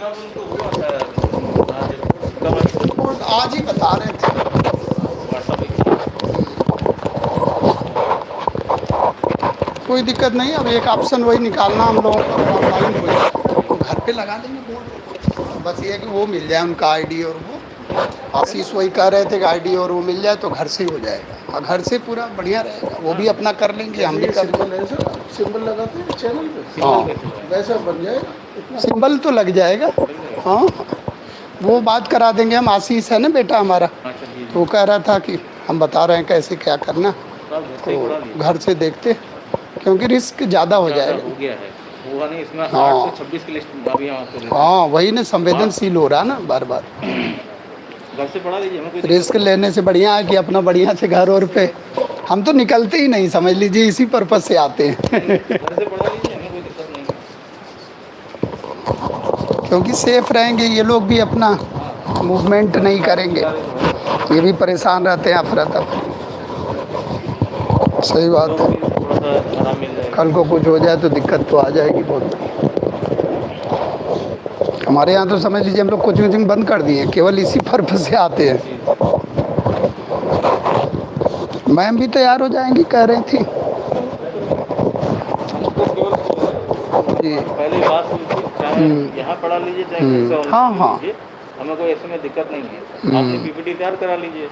कब उनको हुआ था आज रिपोर्ट कब आई थी? वो आज ही बता रहे थे। व्हाट्सएप पे किया? कोई दिक्कत नहीं, अब एक ऑप्शन वही निकालना हम लोगों को, ऑनलाइन हो जाए घर पे लगा देंगे बोर्ड। बस ये है कि वो मिल जाए उनका आईडी, और वो आशीष वही कह रहे थे कि आईडी और वो मिल जाए तो घर से ही हो जाएगा, और घर से पूरा बढ़िया रहेगा, वो भी अपना कर लेंगे, हम भी कर लेंगे। सिंबल लगाते हैं चैनल पे, हाँ, वैसा बन जाएगा इतना। सिंबल तो लग जाएगा। हाँ, वो बात करा देंगे हम, आशीष है ना बेटा हमारा, अच्छा जी तो वो कह रहा था कि हम बता रहे हैं कैसे क्या करना, सब घर से ही करा तो लिया। घर से देखते, क्योंकि रिस्क ज़्यादा हो ज़्यादा जाएगा। हो गया है, हुआ नहीं इसमें हाँ। 826 की लिस्ट अभी यहाँ आपको देते हाँ, वही ना, संवेदनशील हो रहा ना बार बार। हैं। घर से पढ़ा लीजिए, हमें कोई रिस्क दिक्कत लेने से बढ़िया है कि अपना बढ़िया से घर और पे हम तो निकलते ही नहीं, समझ लीजिए इसी पर्पज से आते हैं। नहीं। घर से पढ़ा लीजिए, हमें कोई दिक्कत नहीं है। क्योंकि सेफ रहेंगे ये लोग भी, अपना मूवमेंट नहीं करेंगे, ये भी परेशान रहते हैं अफरा तफरी। सही बात है, थोड़ा सा आराम मिल जाएगा। कल को कुछ हो जाए तो दिक्कत तो आ जाएगी बहुत। हमारे यहाँ तो समझ लीजिए हम लोग कोचिंग वोचिंग बंद कर दिए हैं, केवल इसी पर्पज से आते हैं। मैम भी तैयार हो जाएंगी कह रही थी। जी। पहले बात हुई थी, चाहे यहाँ पढ़ा लीजिए चाहे घर से ऑनलाइन हाँ, हाँ। लीजिए, हमें कोई ऐसे में दिक्कत नहीं है। आपने पीपीटी तैयार करा लीजिए,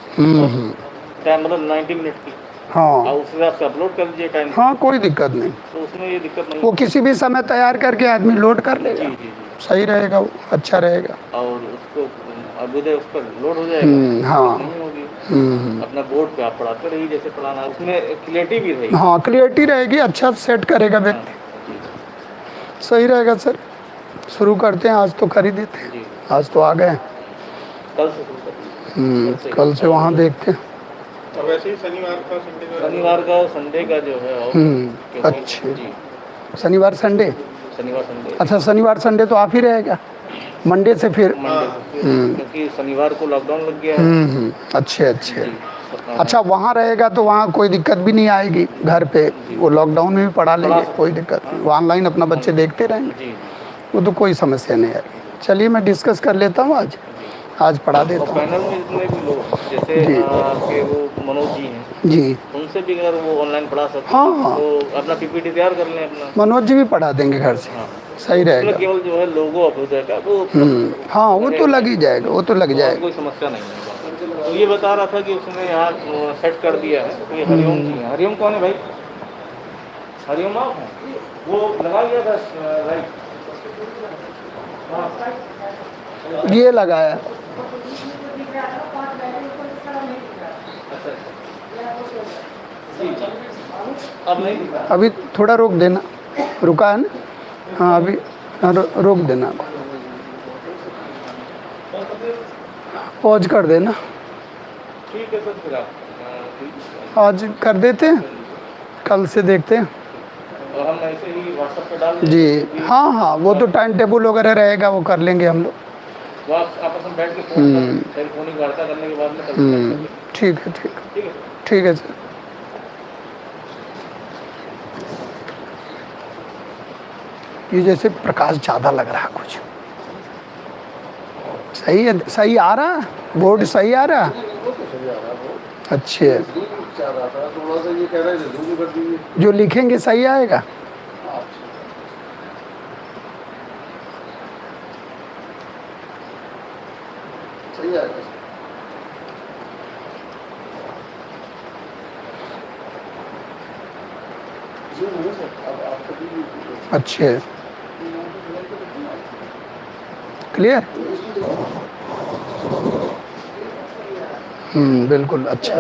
टाइम मतलब 90 मिनट की, हाँ, और उस हिसाब से अपलोड कर दीजिए टाइम, हाँ, कोई दिक्कत नहीं, तो उसमें ये दिक्कत नहीं वो किसी भी समय तैयार करके आदमी लोड कर जी लेगा, जी जी। सही रहेगा, वो अच्छा रहेगा। और उसको अभ्युदय उस पर लोड हो जाएगा, हाँ। नहीं होगी। अपना बोर्ड पे आप पढ़ाते रहिए जैसे पढ़ाना है, उसमें क्लियरिटी भी रहेगी। हाँ, क्लियरिटी रहेगी, अच्छा सेट करेगा व्यक्ति, जी सही रहेगा सर। शुरू करते हैं, आज तो कर ही देते हैं, जी, आज तो आ गए। कल से शुरू करिए। कल से वहाँ देखते हैं। और वैसे ही शनिवार का संडे का जो है, और क्योंकि- अच्छे। जी, शनिवार संडे, शनिवार संडे, अच्छा शनिवार संडे तो आप ही रहेगा, मंडे से फिर। मंडे से फिर, क्योंकि शनिवार को लॉकडाउन लग गया है। अच्छे अच्छे। जी, अच्छा, वहाँ रहेगा तो वहाँ कोई दिक्कत भी नहीं आएगी, घर पे वो लॉकडाउन में भी पढ़ा लेंगे, कोई दिक्कत नहीं, वो ऑनलाइन अपना बच्चे देखते रहेंगे, जी जी। वो तो कोई समस्या नहीं आएगी। चलिए मैं डिस्कस कर लेता हूँ, आज पढ़ा और देता हूँ। पैनल में जितने भी लोग, जैसे जी। आपके वो मनोज जी हैं, जी, उनसे भी अगर वो ऑनलाइन पढ़ा सकते हाँ, हैं, हाँ। तो अपना पीपीटी तैयार कर लें अपना। मनोज जी भी पढ़ा देंगे घर से, हाँ, सही उसमें रहेगा। केवल जो है लोगो अभ्युदय का वो हाँ, वो तो लग ही जाएगा, वो तो लग और जाएगा। कोई समस्या नहीं है। तो ये बता रहा था कि उसने यहाँ सेट कर दिया है, तो ये हरिओम जी हैं। हरिओम कौन है भाई? हरिओम आप हैं? वो लगा लिया था राइट? ये लगाया, जी, अब नहीं दिखा। अभी थोड़ा रोक देना, रुका है ना, हाँ अभी रोक देना, पॉज कर देना। ठीक है सर, फिर आप आज कर देते हैं, कल से देखते हैं। और हम ऐसे ही व्हाट्सएप पे डाल जी, देंगे। हाँ हाँ, वो तो टाइम टेबल वगैरह रहेगा, वो कर लेंगे हम लोग। वो आप आपस में बैठ के फोन टेलीफोनिक वार्ता करने के बाद में तब कर ठीक है, ठीक सकते हैं। ठीक है सर। ठीक है सर। ये जैसे प्रकाश ज़्यादा लग रहा कुछ, सही है, सही आ रहा, बोर्ड सही आ रहा, अच्छे है। थोड़ा सा ये कह रहे थे जूम कर दीजिए। जो लिखेंगे सही आएगा। सही आएगा। जूम हो सर, अब आप कभी अच्छे है, क्लियर। बिल्कुल अच्छा।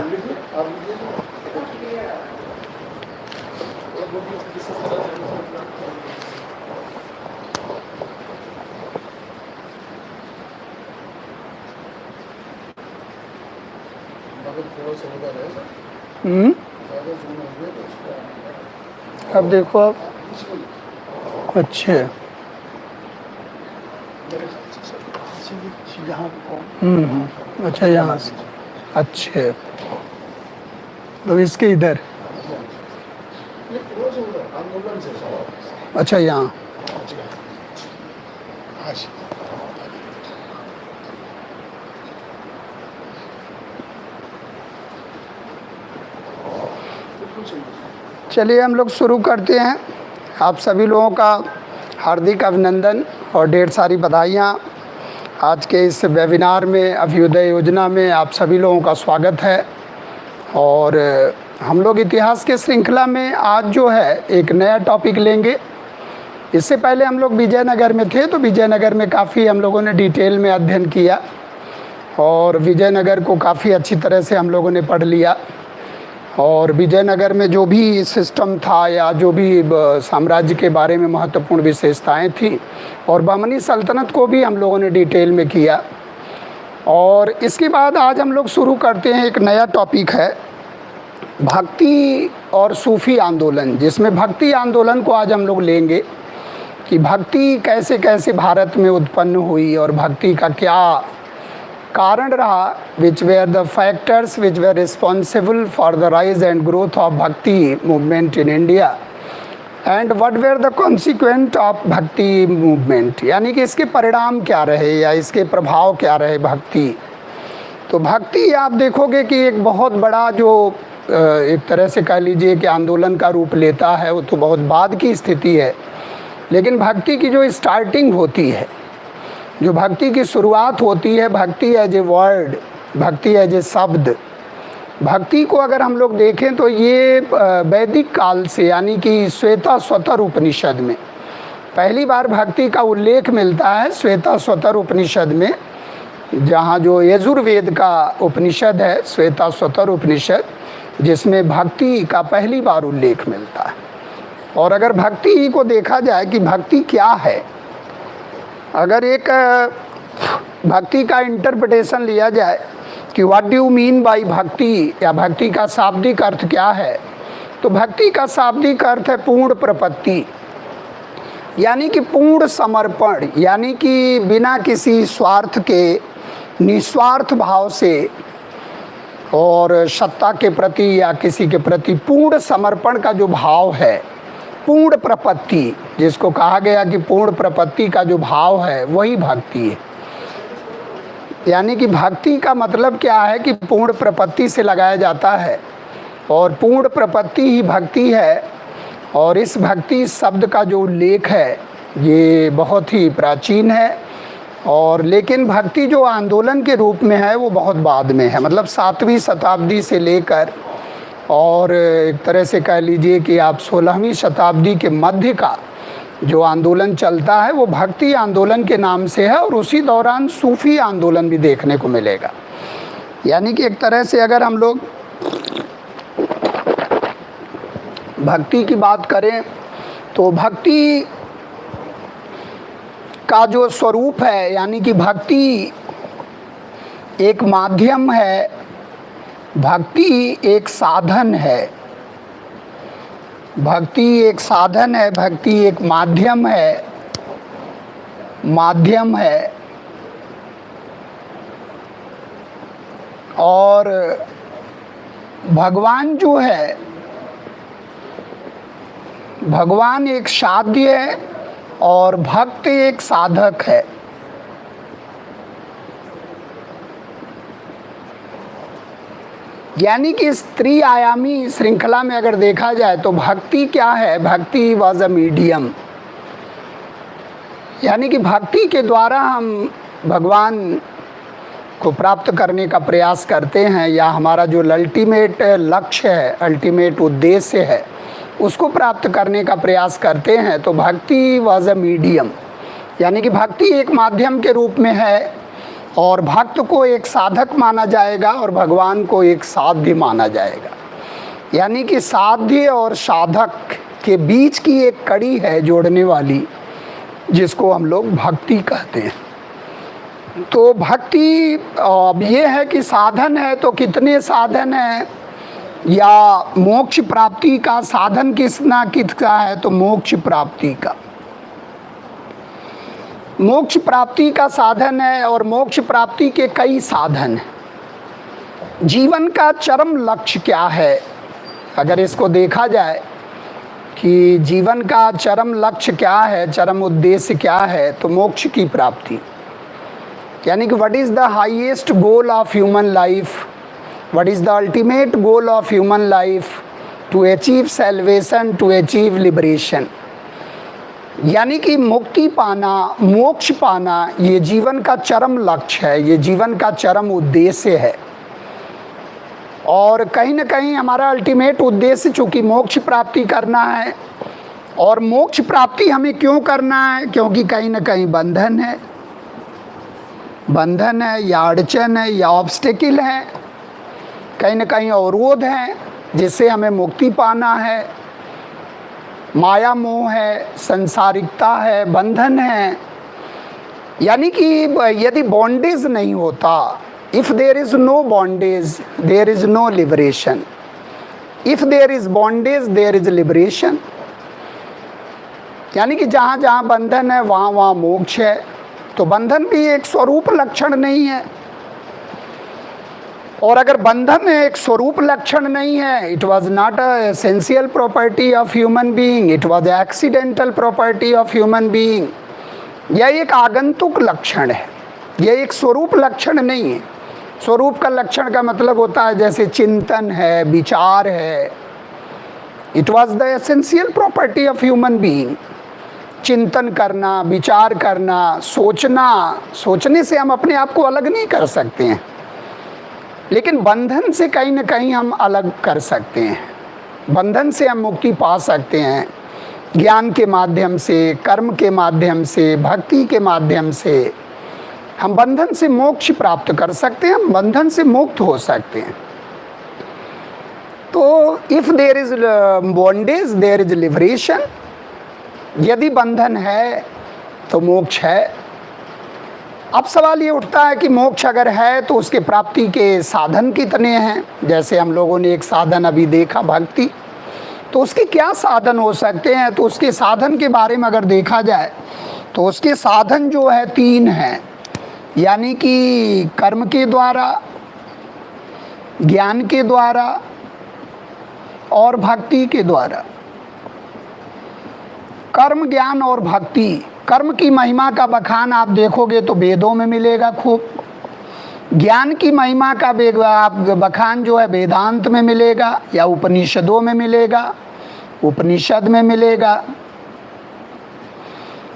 अब देखो आप, अच्छे, अच्छा यहाँ से, अच्छे, तो इसके इधर, अच्छा यहाँ, सही है। चलिए हम लोग शुरू करते हैं। आप सभी लोगों का हार्दिक अभिनंदन और ढेर सारी बधाइयाँ। आज के इस वेबिनार में अभ्युदय योजना में आप सभी लोगों का स्वागत है। और हम लोग इतिहास के श्रृंखला में आज जो है एक नया टॉपिक लेंगे। इससे पहले हम लोग विजयनगर में थे, तो विजयनगर में काफ़ी हम लोगों ने डिटेल में अध्ययन किया और विजयनगर को काफ़ी अच्छी तरह से हम लोगों ने पढ़ लिया। और विजयनगर में जो भी सिस्टम था या जो भी साम्राज्य के बारे में महत्वपूर्ण विशेषताएं थी और बहमनी सल्तनत को भी हम लोगों ने डिटेल में किया। और इसके बाद आज हम लोग शुरू करते हैं, एक नया टॉपिक है भक्ति और सूफ़ी आंदोलन, जिसमें भक्ति आंदोलन को आज हम लोग लेंगे कि भक्ति कैसे कैसे भारत में उत्पन्न हुई और भक्ति का क्या कारण रहा, which were the factors which were responsible for the rise and growth of bhakti movement in India and what were the consequent of bhakti movement, यानी कि इसके परिणाम क्या रहे या इसके प्रभाव क्या रहे भक्ति। तो भक्ति आप देखोगे कि एक बहुत बड़ा जो एक तरह से कह लीजिए कि आंदोलन का रूप लेता है, वो तो बहुत बाद की स्थिति है। लेकिन भक्ति की जो स्टार्टिंग होती है, जो भक्ति की शुरुआत होती है, भक्ति एज ए वर्ड, भक्ति एज ए शब्द, भक्ति को अगर हम लोग देखें तो ये वैदिक काल से, यानी कि श्वेताश्वतर उपनिषद में पहली बार भक्ति का उल्लेख मिलता है। श्वेताश्वतर उपनिषद में, जहाँ जो यजुर्वेद का उपनिषद है श्वेताश्वतर उपनिषद, जिसमें भक्ति का पहली बार उल्लेख मिलता है। और अगर भक्ति को देखा जाए कि भक्ति क्या है, अगर एक भक्ति का इंटरप्रिटेशन लिया जाए कि what do you mean by भक्ति, या भक्ति का शाब्दिक अर्थ क्या है, तो भक्ति का शाब्दिक अर्थ है पूर्ण प्रपत्ति, यानी कि पूर्ण समर्पण, यानी कि बिना किसी स्वार्थ के निस्वार्थ भाव से और सत्ता के प्रति या किसी के प्रति पूर्ण समर्पण का जो भाव है, पूर्ण प्रपत्ति, जिसको कहा गया कि पूर्ण प्रपत्ति का जो भाव है वही भक्ति है। यानी कि भक्ति का मतलब क्या है कि पूर्ण प्रपत्ति से लगाया जाता है और पूर्ण प्रपत्ति ही भक्ति है। और इस भक्ति शब्द का जो उल्लेख है ये बहुत ही प्राचीन है, और लेकिन भक्ति जो आंदोलन के रूप में है वो बहुत बाद में है, मतलब 7वीं शताब्दी से लेकर और एक तरह से कह लीजिए कि आप 16वीं शताब्दी के मध्य का जो आंदोलन चलता है वो भक्ति आंदोलन के नाम से है। और उसी दौरान सूफ़ी आंदोलन भी देखने को मिलेगा। यानी कि एक तरह से अगर हम लोग भक्ति की बात करें तो भक्ति का जो स्वरूप है, यानी कि भक्ति एक माध्यम है, भक्ति एक साधन है, भक्ति एक साधन है, भक्ति एक माध्यम है, और भगवान जो है, भगवान एक साध्य है और भक्त एक साधक है। यानी कि इस त्रिआयामी श्रृंखला में अगर देखा जाए तो भक्ति क्या है, भक्ति वॉज अ मीडियम, यानी कि भक्ति के द्वारा हम भगवान को प्राप्त करने का प्रयास करते हैं, या हमारा जो अल्टीमेट लक्ष्य है, अल्टीमेट उद्देश्य है, उसको प्राप्त करने का प्रयास करते हैं। तो भक्ति वॉज अ मीडियम, यानी कि भक्ति एक माध्यम के रूप में है और भक्त को एक साधक माना जाएगा और भगवान को एक साध्य माना जाएगा। यानी कि साध्य और साधक के बीच की एक कड़ी है जोड़ने वाली, जिसको हम लोग भक्ति कहते हैं। तो भक्ति अब ये है कि साधन है, तो कितने साधन हैं, या मोक्ष प्राप्ति का साधन किसका है, तो मोक्ष प्राप्ति का, मोक्ष प्राप्ति का साधन है। और मोक्ष प्राप्ति के कई साधन हैं। जीवन का चरम लक्ष्य क्या है, अगर इसको देखा जाए कि जीवन का चरम लक्ष्य क्या है, चरम उद्देश्य क्या है, तो मोक्ष की प्राप्ति, यानी कि what is the highest goal of human life, what is the ultimate goal of human life, to achieve salvation, to achieve liberation. यानी कि मुक्ति पाना, मोक्ष पाना, ये जीवन का चरम लक्ष्य है, ये जीवन का चरम उद्देश्य है। और कहीं ना कहीं हमारा अल्टीमेट उद्देश्य चूँकि मोक्ष प्राप्ति करना है, और मोक्ष प्राप्ति हमें क्यों करना है? क्योंकि कहीं ना कहीं बंधन है, बंधन है या अड़चन है या ऑब्स्टेकल है, कहीं ना कहीं अवरोध है जिससे हमें मुक्ति पाना है। माया मोह है, संसारिकता है, बंधन है। यानी कि यदि बॉन्डेज नहीं होता, if there is no bondage there is no liberation, if there is bondage there is liberation. यानी कि जहाँ जहाँ बंधन है वहाँ वहाँ मोक्ष है। तो बंधन भी एक स्वरूप लक्षण नहीं है, और अगर बंधन एक स्वरूप लक्षण नहीं है, it was not a essential property of human being, it was accidental property of human being. यह एक आगंतुक लक्षण है, यह एक स्वरूप लक्षण नहीं है। स्वरूप का लक्षण का मतलब होता है जैसे चिंतन है, विचार है। It was the essential property of human being. चिंतन करना, विचार करना, सोचना, सोचने से हम अपने आप को अलग नहीं कर सकते हैं, लेकिन बंधन से कहीं ना कहीं हम अलग कर सकते हैं। बंधन से हम मुक्ति पा सकते हैं ज्ञान के माध्यम से, कर्म के माध्यम से, भक्ति के माध्यम से। हम बंधन से मोक्ष प्राप्त कर सकते हैं, हम बंधन से मुक्त हो सकते हैं। तो if there is bondage there is liberation. यदि बंधन है तो मोक्ष है। अब सवाल ये उठता है कि मोक्ष अगर है तो उसके प्राप्ति के साधन कितने हैं? जैसे हम लोगों ने एक साधन अभी देखा, भक्ति। तो उसके क्या साधन हो सकते हैं? तो उसके साधन के बारे में अगर देखा जाए तो उसके साधन जो है 3 हैं। यानी कि कर्म के द्वारा, ज्ञान के द्वारा और भक्ति के द्वारा। कर्म, ज्ञान और भक्ति। कर्म की महिमा का बखान आप देखोगे तो वेदों में मिलेगा खूब। ज्ञान की महिमा का बखान जो है वेदांत में मिलेगा या उपनिषदों में मिलेगा, उपनिषद में मिलेगा।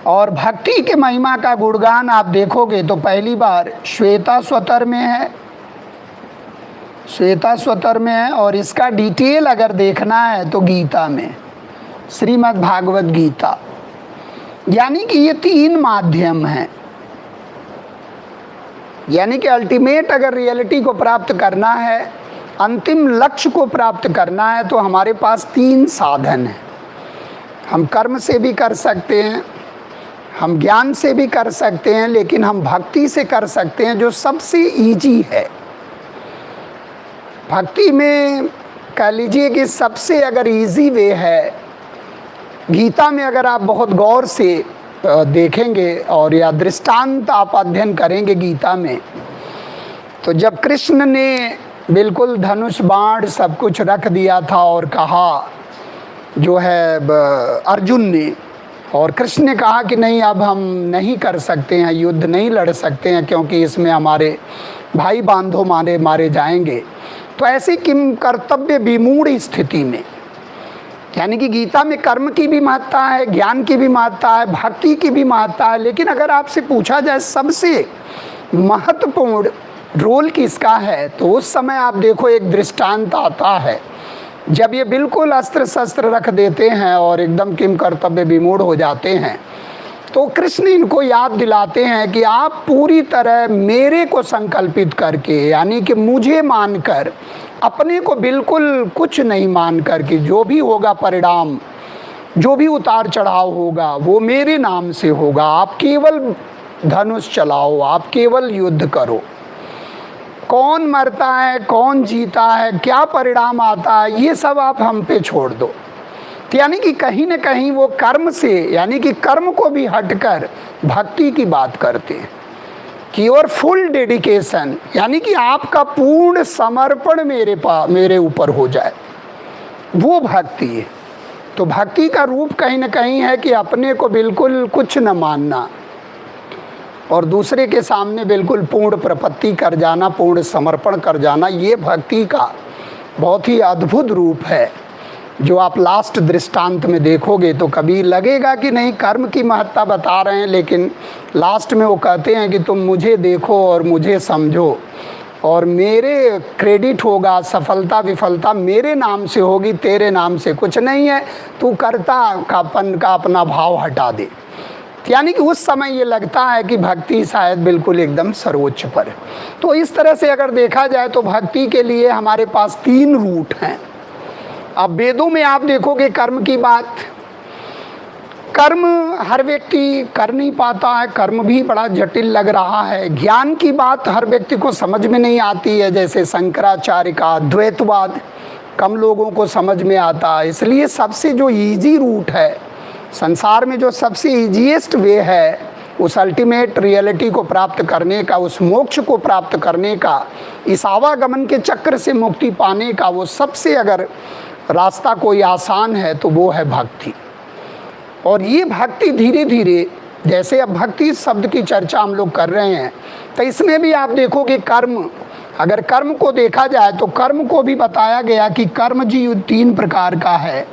और भक्ति के महिमा का गुणगान आप देखोगे तो पहली बार श्वेताश्वतर में है, श्वेताश्वतर में है। और इसका डिटेल अगर देखना है तो गीता में, श्रीमद् भागवत गीता। यानी कि ये 3 माध्यम हैं। यानी कि अल्टीमेट अगर रियलिटी को प्राप्त करना है, अंतिम लक्ष्य को प्राप्त करना है, तो हमारे पास 3 साधन हैं। हम कर्म से भी कर सकते हैं, हम ज्ञान से भी कर सकते हैं, लेकिन हम भक्ति से कर सकते हैं जो सबसे इजी है। भक्ति में कह लीजिए कि सबसे अगर इजी वे है, गीता में अगर आप बहुत गौर से देखेंगे और या दृष्टांत आप अध्ययन करेंगे गीता में, तो जब कृष्ण ने बिल्कुल धनुष बाण सब कुछ रख दिया था और कहा जो है अर्जुन ने, और कृष्ण ने कहा कि नहीं, अब हम नहीं कर सकते हैं, युद्ध नहीं लड़ सकते हैं क्योंकि इसमें हमारे भाई बांधो मारे जाएंगे। तो ऐसी किम कर्तव्य विमूढ़ स्थिति में, यानी कि गीता में कर्म की भी महत्ता है, ज्ञान की भी महत्ता है, भक्ति की भी महत्ता है। लेकिन अगर आपसे पूछा जाए सबसे महत्वपूर्ण रोल किसका है, तो उस समय आप देखो एक दृष्टांत आता है जब ये बिल्कुल अस्त्र शस्त्र रख देते हैं और एकदम किम कर्तव्य विमूढ़ हो जाते हैं, तो कृष्ण इनको याद दिलाते हैं कि आप पूरी तरह मेरे को संकल्पित करके, यानी कि मुझे मानकर, अपने को बिल्कुल कुछ नहीं मान कर कि जो भी होगा परिणाम, जो भी उतार चढ़ाव होगा वो मेरे नाम से होगा। आप केवल धनुष चलाओ, आप केवल युद्ध करो। कौन मरता है, कौन जीता है, क्या परिणाम आता है, ये सब आप हम पे छोड़ दो। तो यानी कि कहीं न कहीं वो कर्म से, यानी कि कर्म को भी हटकर भक्ति की बात करते हैं कि योर फुल डेडिकेशन, यानी कि आपका पूर्ण समर्पण मेरे ऊपर हो जाए, वो भक्ति है। तो भक्ति का रूप कहीं न कहीं है कि अपने को बिल्कुल कुछ न मानना और दूसरे के सामने बिल्कुल पूर्ण प्रपत्ति कर जाना, पूर्ण समर्पण कर जाना। ये भक्ति का बहुत ही अद्भुत रूप है। जो आप लास्ट दृष्टांत में देखोगे तो कभी लगेगा कि नहीं कर्म की महत्ता बता रहे हैं, लेकिन लास्ट में वो कहते हैं कि तुम मुझे देखो और मुझे समझो, और मेरे क्रेडिट होगा, सफलता विफलता मेरे नाम से होगी, तेरे नाम से कुछ नहीं है, तू कर्ता कापन का अपना भाव हटा दे। यानी कि उस समय ये लगता है कि भक्ति शायद बिल्कुल एकदम सर्वोच्च पर है। तो इस तरह से अगर देखा जाए तो भक्ति के लिए हमारे पास 3 रूट हैं। अब वेदों में आप देखोगे कर्म की बात, कर्म हर व्यक्ति कर नहीं पाता है, कर्म भी बड़ा जटिल लग रहा है। ज्ञान की बात हर व्यक्ति को समझ में नहीं आती है, जैसे शंकराचार्य का अद्वैतवाद कम लोगों को समझ में आता है। इसलिए सबसे जो इजी रूट है संसार में, जो सबसे ईजीएस्ट वे है उस अल्टीमेट रियलिटी को प्राप्त करने का, उस मोक्ष को प्राप्त करने का, इस आवागमन के चक्र से मुक्ति पाने का, वो सबसे अगर रास्ता कोई आसान है तो वो है भक्ति। और ये भक्ति धीरे धीरे, जैसे अब भक्ति शब्द की चर्चा हम लोग कर रहे हैं, तो इसमें भी आप देखोगे कर्म, अगर कर्म को देखा जाए तो कर्म को भी बताया गया कि कर्म जी 3 प्रकार का है।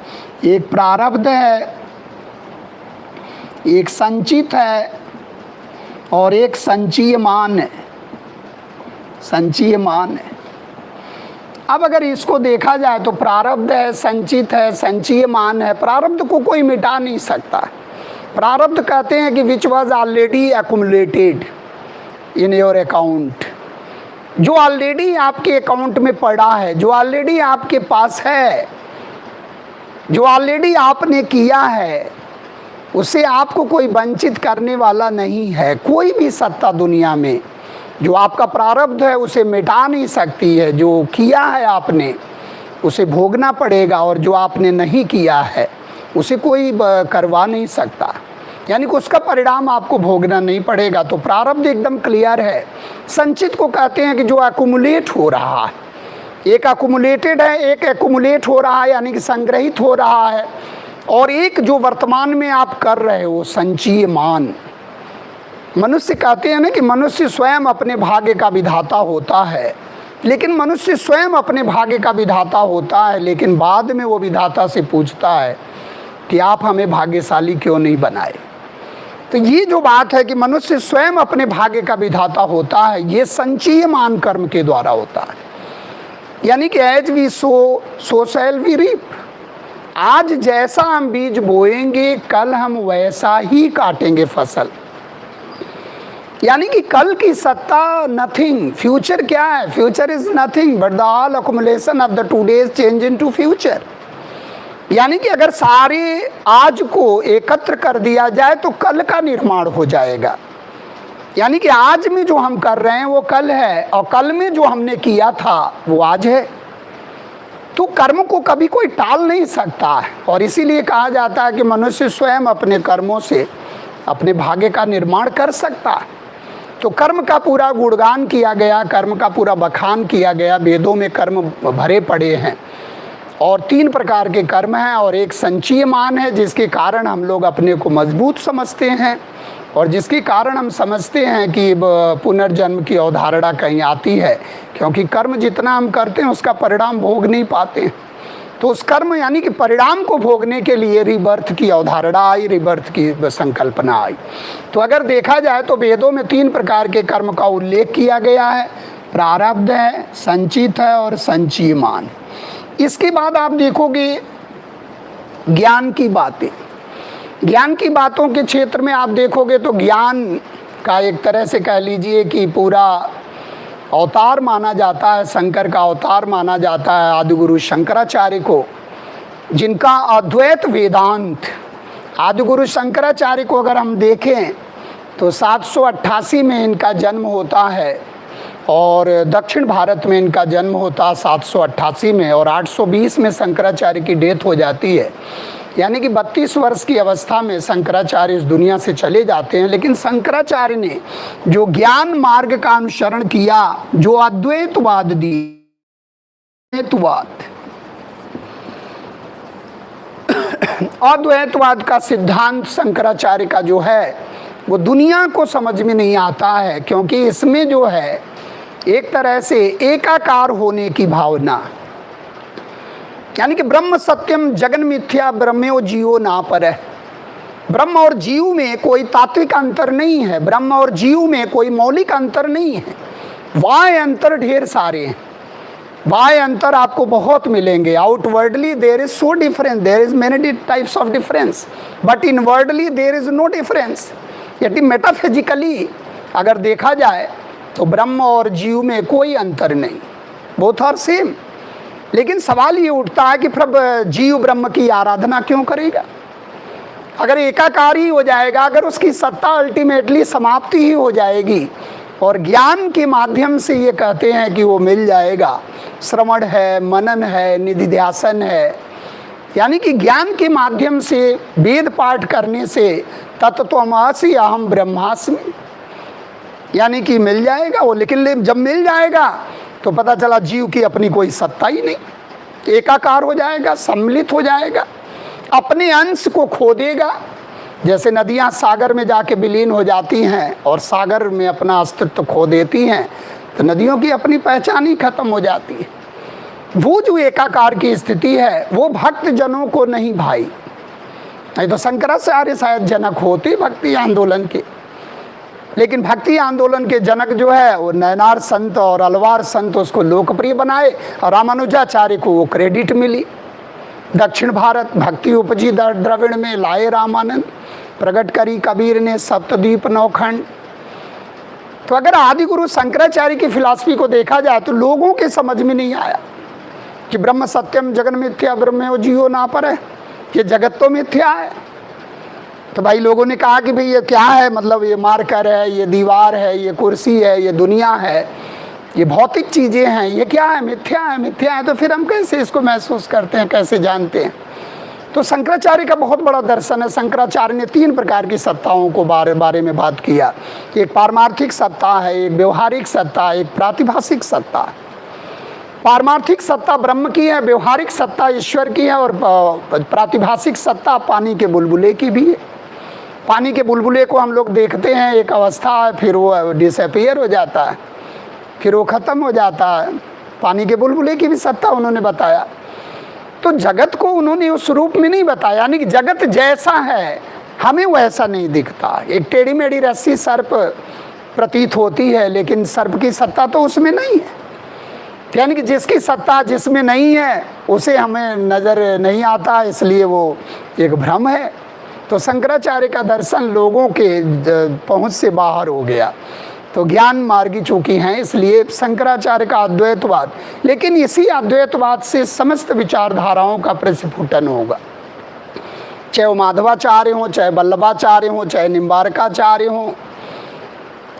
एक प्रारब्ध है, एक संचित है और एक संचयमान है। संचयमान है। अब अगर इसको देखा जाए तो प्रारब्ध है, संचित है, संचयमान है। प्रारब्ध को कोई मिटा नहीं सकता। प्रारब्ध कहते हैं कि which was already accumulated in your account, जो ऑलरेडी आपके अकाउंट में पड़ा है, जो ऑलरेडी आपके पास है, जो ऑलरेडी आपने किया है, उससे आपको कोई वंचित करने वाला नहीं है। कोई भी सत्ता दुनिया में जो आपका प्रारब्ध है उसे मिटा नहीं सकती है। जो किया है आपने उसे भोगना पड़ेगा, और जो आपने नहीं किया है उसे कोई करवा नहीं सकता, यानी कि उसका परिणाम आपको भोगना नहीं पड़ेगा। तो प्रारब्ध एकदम क्लियर है। संचित को कहते हैं कि जो एक्युमुलेट हो रहा है, एक एक्युमुलेटेड है, एक एक्युमुलेट हो रहा है यानी कि संग्रहित हो रहा है, और एक जो वर्तमान में आप कर रहे हो संचयमान। मनुष्य कहते हैं ना कि मनुष्य स्वयं अपने भाग्य का विधाता होता है, लेकिन मनुष्य स्वयं अपने भाग्य का विधाता होता है, लेकिन बाद में वो विधाता से पूछता है कि आप हमें भाग्यशाली क्यों नहीं बनाए। तो ये जो बात है कि मनुष्य स्वयं अपने भाग्य का विधाता होता है, ये संचयमान कर्म के द्वारा होता है। यानी कि as we sow shall we reap. आज जैसा हम बीज बोएंगे कल हम वैसा ही काटेंगे फसल। यानी कि कल की सत्ता नथिंग, फ्यूचर क्या है? Future is nothing but the all accumulation of the today's change into future. यानी कि अगर सारे आज को एकत्र कर दिया जाए तो कल का निर्माण हो जाएगा। यानी कि आज में जो हम कर रहे हैं वो कल है, और कल में जो हमने किया था वो आज है। तो कर्म को कभी कोई टाल नहीं सकता है, और इसीलिए कहा जाता है कि मनुष्य स्वयं अपने कर्मों से अपने भाग्य का निर्माण कर सकता है। तो कर्म का पूरा गुणगान किया गया, कर्म का पूरा बखान किया गया। वेदों में कर्म भरे पड़े हैं, और 3 प्रकार के कर्म हैं, और एक संचयमान है जिसके कारण हम लोग अपने को मजबूत समझते हैं, और जिसके कारण हम समझते हैं कि पुनर्जन्म की अवधारणा कहीं आती है, क्योंकि कर्म जितना हम करते हैं उसका परिणाम भोग नहीं पाते हैं। तो उस कर्म यानी कि परिणाम को भोगने के लिए रिबर्थ की अवधारणा आई, रिबर्थ की संकल्पना आई। तो अगर देखा जाए तो वेदों में 3 प्रकार के कर्म का उल्लेख किया गया है। प्रारब्ध है, संचित है और संचयमान। इसके बाद आप देखोगे ज्ञान की बातें। ज्ञान की बातों के क्षेत्र में आप देखोगे तो ज्ञान का एक तरह से कह लीजिए कि पूरा अवतार माना जाता है, शंकर का अवतार माना जाता है आदिगुरु शंकराचार्य को, जिनका अद्वैत वेदांत। आदिगुरु शंकराचार्य को अगर हम देखें तो 788 में इनका जन्म होता है, और दक्षिण भारत में इनका जन्म होता है 788 में, और 820 में शंकराचार्य की डेथ हो जाती है। यानी कि 32 वर्ष की अवस्था में शंकराचार्य इस दुनिया से चले जाते हैं। लेकिन शंकराचार्य ने जो ज्ञान मार्ग का अनुसरण किया, जो अद्वैतवाद अद्वैतवाद का सिद्धांत शंकराचार्य का जो है वो दुनिया को समझ में नहीं आता है, क्योंकि इसमें जो है एक तरह से एकाकार होने की भावना, यानी कि ब्रह्म सत्यम जगन मिथ्या ब्रह्मो जीवो ना परः। ब्रह्म और जीव में कोई तात्विक अंतर नहीं है, ब्रह्म और जीव में कोई मौलिक अंतर नहीं है। वाय अंतर ढेर सारे हैं, वाय अंतर आपको बहुत मिलेंगे। Outwardly there is so difference, there is many types of difference, but inwardly there is no difference. यदि मेटाफिजिकली अगर देखा जाए तो ब्रह्म और जीव में कोई अंतर नहीं, बोथ आर सेम। लेकिन सवाल ये उठता है कि फिर जीव ब्रह्म की आराधना क्यों करेगा? अगर एकाकार ही हो जाएगा, अगर उसकी सत्ता अल्टीमेटली समाप्ति ही हो जाएगी, और ज्ञान के माध्यम से ये कहते हैं कि वो मिल जाएगा, श्रवण है, मनन है, निधिध्यासन है, यानी कि ज्ञान के माध्यम से वेद पाठ करने से तत्त्वमसि अहम ब्रह्मास्मि, यानी कि मिल जाएगा वो। लेकिन जब मिल जाएगा तो पता चला जीव की अपनी कोई सत्ता ही नहीं, एकाकार हो जाएगा, सम्मिलित हो जाएगा, अपने अंश को खो देगा। जैसे नदियाँ सागर में जाके विलीन हो जाती हैं और सागर में अपना अस्तित्व खो देती हैं, तो नदियों की अपनी पहचान ही खत्म हो जाती है। वो जो एकाकार की स्थिति है वो भक्त जनों को नहीं भाई, नहीं तो शंकराचार्य शायद जनक होते भक्ति आंदोलन के, लेकिन भक्ति आंदोलन के जनक जो है वो नयनार संत और अलवार संत उसको लोकप्रिय बनाए, और रामानुजाचार्य को वो क्रेडिट मिली। दक्षिण भारत भक्ति उपजी द्रविड़ में लाए रामानंद, प्रकट करी कबीर ने सप्तद्वीप नौखंड। तो अगर आदि गुरु शंकराचार्य की फिलॉसफी को देखा जाए तो लोगों के समझ में नहीं आया कि ब्रह्म सत्यम जगन मिथ्या ब्रह्मो जीवो ना परः, ये जगत तो मिथ्या है। तो भाई लोगों ने कहा कि भाई ये क्या है, मतलब ये मार्कर है, ये दीवार है, ये कुर्सी है, ये दुनिया है, ये भौतिक चीज़ें हैं, ये क्या है? मिथ्या है, मिथ्या है। तो फिर हम कैसे इसको महसूस करते हैं, कैसे जानते हैं? तो शंकराचार्य का बहुत बड़ा दर्शन है। शंकराचार्य ने 3 प्रकार की सत्ताओं को बारे में बात किया। एक पारमार्थिक सत्ता है, एक व्यवहारिक सत्ता, एक प्रातिभाषिक सत्ता। पारमार्थिक सत्ता ब्रह्म की है, व्यवहारिक सत्ता ईश्वर की है, और प्रातिभाषिक सत्ता पानी के बुलबुले की भी है। पानी के बुलबुले को हम लोग देखते हैं, एक अवस्था है, फिर वो डिसअपीयर हो जाता है, फिर वो ख़त्म हो जाता है। पानी के बुलबुले की भी सत्ता उन्होंने बताया। तो जगत को उन्होंने उस रूप में नहीं बताया, यानी कि जगत जैसा है हमें वैसा नहीं दिखता। एक टेढ़ी मेढ़ी रस्सी सर्प प्रतीत होती है, लेकिन सर्प की सत्ता तो उसमें नहीं है। यानी कि जिसकी सत्ता जिसमें नहीं है उसे हमें नज़र नहीं आता, इसलिए वो एक भ्रम है। तो शंकराचार्य का दर्शन लोगों के पहुँच से बाहर हो गया। तो ज्ञान मार्गी चूकी हैं, इसलिए शंकराचार्य का अद्वैतवाद, लेकिन इसी अद्वैतवाद से समस्त विचारधाराओं का प्रस्फुटन होगा। चाहे वो माधवाचार्य हों, चाहे वल्लभाचार्य हों, चाहे निम्बारकाचार्य हों,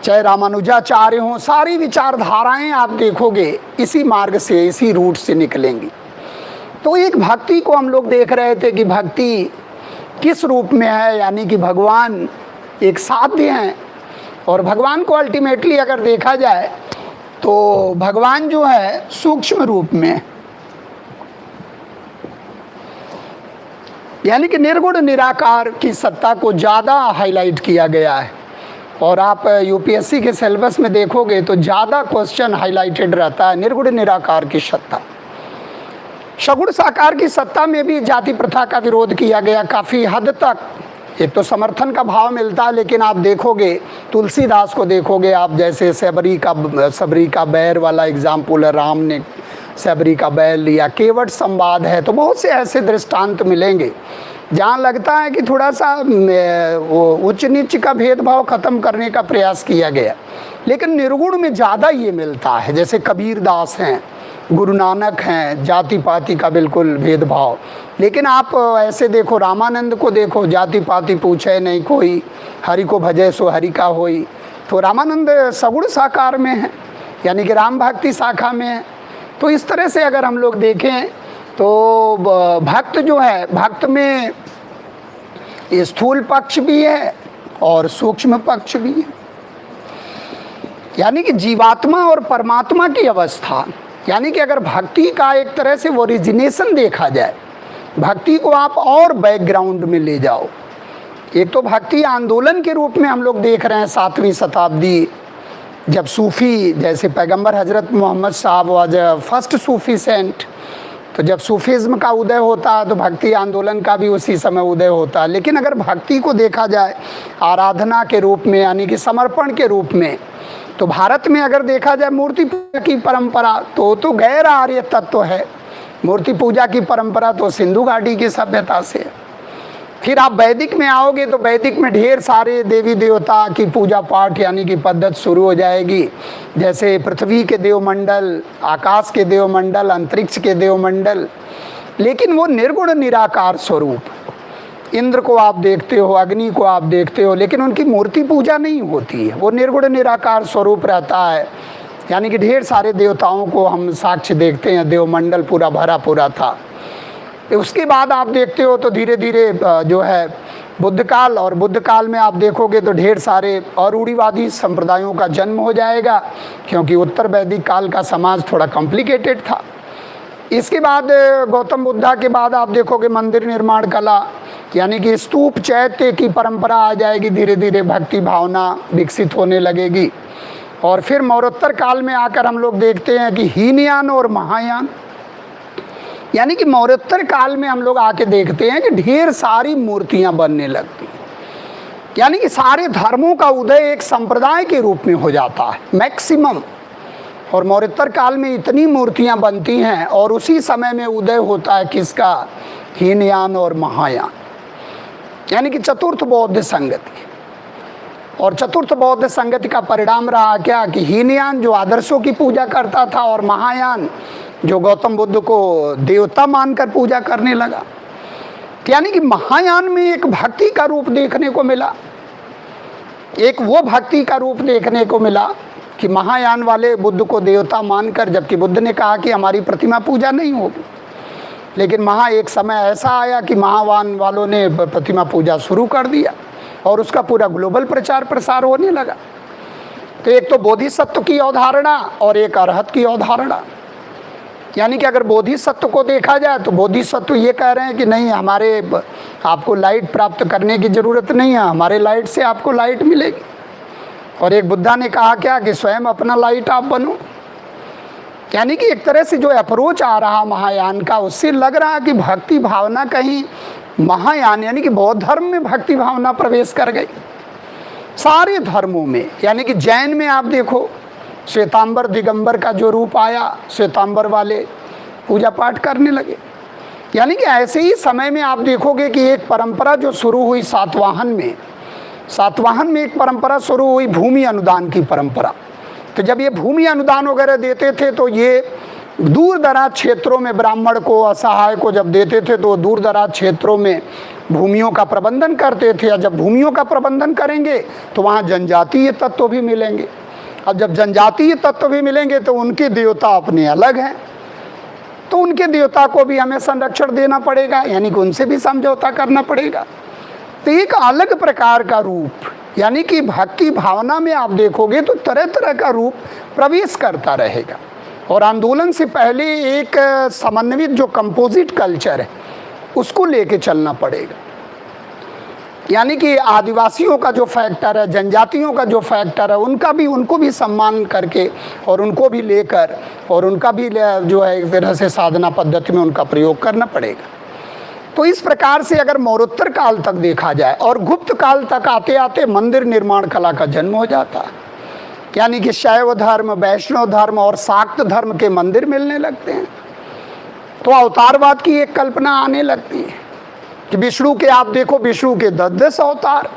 चाहे रामानुजाचार्य हों, सारी विचारधाराएं आप देखोगे इसी मार्ग से, इसी रूट से निकलेंगी। तो एक भक्ति को हम लोग देख रहे थे कि भक्ति किस रूप में है, यानी कि भगवान एक साध्य हैं, और भगवान को अल्टीमेटली अगर देखा जाए तो भगवान जो है सूक्ष्म रूप में, यानी कि निर्गुण निराकार की सत्ता को ज़्यादा हाईलाइट किया गया है। और आप यूपीएससी के सिलेबस में देखोगे तो ज़्यादा क्वेश्चन हाईलाइटेड रहता है निर्गुण निराकार की सत्ता। सगुण साकार की सत्ता में भी जाति प्रथा का विरोध किया गया काफ़ी हद तक। एक तो समर्थन का भाव मिलता है, लेकिन आप देखोगे तुलसीदास को देखोगे आप, जैसे सबरी का बैर वाला एग्जाम्पल है, राम ने सबरी का बैर लिया, केवट संवाद है। तो बहुत से ऐसे दृष्टांत मिलेंगे जहाँ लगता है कि थोड़ा सा वो उच्च नीच का भेदभाव ख़त्म करने का प्रयास किया गया, लेकिन निर्गुण में ज़्यादा ये मिलता है। जैसे कबीर दास हैं, गुरु नानक हैं, जाति पाति का बिल्कुल भेदभाव। लेकिन आप ऐसे देखो, रामानंद को देखो, जाति पाति पूछे नहीं कोई, हरि को भजे सो हरि का होई। तो रामानंद सगुण साकार में है, यानी कि राम भक्ति शाखा में है। तो इस तरह से अगर हम लोग देखें तो भक्त जो है, भक्त में स्थूल पक्ष भी है और सूक्ष्म पक्ष भी है, यानी कि जीवात्मा और परमात्मा की अवस्था। यानी कि अगर भक्ति का एक तरह से ओरिजिनेशन देखा जाए, भक्ति को आप और बैकग्राउंड में ले जाओ। एक तो भक्ति आंदोलन के रूप में हम लोग देख रहे हैं 7वीं शताब्दी, जब सूफ़ी जैसे पैगंबर हज़रत मोहम्मद साहब वाज फर्स्ट सूफ़ी सेंट, तो जब सूफिज्म का उदय होता है तो भक्ति आंदोलन का भी उसी समय उदय होता है। लेकिन अगर भक्ति को देखा जाए आराधना के रूप में यानी कि समर्पण के रूप में, तो भारत में अगर देखा जाए मूर्ति पूजा की परंपरा तो गैर आर्य तत्व है। मूर्ति पूजा की परंपरा तो सिंधु घाटी की सभ्यता से है। फिर आप वैदिक में आओगे तो वैदिक में ढेर सारे देवी देवता की पूजा पाठ यानी कि पद्धति शुरू हो जाएगी, जैसे पृथ्वी के देवमंडल, आकाश के देवमंडल, अंतरिक्ष के देवमंडल। लेकिन वो निर्गुण निराकार स्वरूप, इंद्र को आप देखते हो, अग्नि को आप देखते हो, लेकिन उनकी मूर्ति पूजा नहीं होती है, वो निर्गुण निराकार स्वरूप रहता है। यानी कि ढेर सारे देवताओं को हम साक्ष्य देखते हैं, देवमंडल पूरा भरा पूरा था। उसके बाद आप देखते हो तो धीरे धीरे जो है बुद्ध काल, और बुद्ध काल में आप देखोगे तो ढेर सारे और रूढ़िवादी संप्रदायों का जन्म हो जाएगा, क्योंकि उत्तर वैदिक काल का समाज थोड़ा कॉम्प्लिकेटेड था। इसके बाद गौतम बुद्धा के बाद आप देखोगे मंदिर निर्माण कला यानी कि स्तूप चैत्य की परंपरा आ जाएगी, धीरे धीरे भक्ति भावना विकसित होने लगेगी। और फिर मौर्योत्तर काल में आकर हम लोग देखते हैं कि हीनयान और महायान, यानी कि मौर्योत्तर काल में हम लोग आके देखते हैं कि ढेर सारी मूर्तियां बनने लगती हैं, यानी कि सारे धर्मों का उदय एक संप्रदाय के रूप में हो जाता है मैक्सिमम। और मौर्योत्तर काल में इतनी मूर्तियां बनती हैं, और उसी समय में उदय होता है किसका, हीनयान और महायान, यानी कि चतुर्थ बौद्ध संगति। और चतुर्थ बौद्ध संगति का परिणाम रहा क्या कि हीनयान जो आदर्शों की पूजा करता था, और महायान जो गौतम बुद्ध को देवता मानकर पूजा करने लगा। यानी कि महायान में एक भक्ति का रूप देखने को मिला, एक वो भक्ति का रूप देखने को मिला कि महायान वाले बुद्ध को देवता मानकर, जबकि बुद्ध ने कहा कि हमारी प्रतिमा पूजा नहीं होगी, लेकिन एक समय ऐसा आया कि महायान वालों ने प्रतिमा पूजा शुरू कर दिया, और उसका पूरा ग्लोबल प्रचार प्रसार होने लगा। तो एक तो बोधिसत्व की अवधारणा और एक अरहत की अवधारणा। यानी कि अगर बोधिसत्व को देखा जाए तो बोधिसत्व ये कह रहे हैं कि नहीं, हमारे आपको लाइट प्राप्त करने की ज़रूरत नहीं है, हमारे लाइट से आपको लाइट मिलेगी। और एक बुद्धा ने कहा क्या कि स्वयं अपना लाइट आप बनो। यानी कि एक तरह से जो अप्रोच आ रहा महायान का, उससे लग रहा कि भक्ति भावना कहीं महायान यानी कि बौद्ध धर्म में भक्ति भावना प्रवेश कर गई सारे धर्मों में। यानी कि जैन में आप देखो श्वेतांबर दिगंबर का जो रूप आया, श्वेतांबर वाले पूजा पाठ करने लगे। यानी कि ऐसे ही समय में आप देखोगे कि एक परंपरा जो शुरू हुई सातवाहन में एक परंपरा शुरू हुई भूमि अनुदान की परंपरा। तो जब ये भूमि अनुदान वगैरह देते थे तो ये दूर दराज क्षेत्रों में ब्राह्मण को, असहाय को जब देते थे तो दूर दराज क्षेत्रों में भूमियों का प्रबंधन करते थे। और जब भूमियों का प्रबंधन करेंगे तो वहाँ जनजातीय तत्व भी मिलेंगे। अब जब जनजातीय तत्व भी मिलेंगे तो उनके देवता अपने अलग हैं, तो उनके देवता को भी हमें संरक्षण देना पड़ेगा, यानी कि उनसे भी समझौता करना पड़ेगा। तो एक अलग प्रकार का रूप, यानी कि भक्ति भावना में आप देखोगे तो तरह तरह का रूप प्रवेश करता रहेगा। और आंदोलन से पहले एक समन्वित जो कंपोजिट कल्चर है उसको लेके चलना पड़ेगा। यानी कि आदिवासियों का जो फैक्टर है, जनजातियों का जो फैक्टर है, उनको भी सम्मान करके और उनको भी लेकर और उनका भी जो है एक तरह से साधना पद्धति में उनका प्रयोग करना पड़ेगा। तो इस प्रकार से अगर मौर्योत्तर काल तक देखा जाए और गुप्त काल तक आते आते मंदिर निर्माण कला का जन्म हो जाता है। यानी कि शैव धर्म, वैष्णव धर्म और शाक्त धर्म के मंदिर मिलने लगते हैं। तो अवतारवाद की एक कल्पना आने लगती है कि विष्णु के आप देखो, विष्णु के 10-10 अवतार।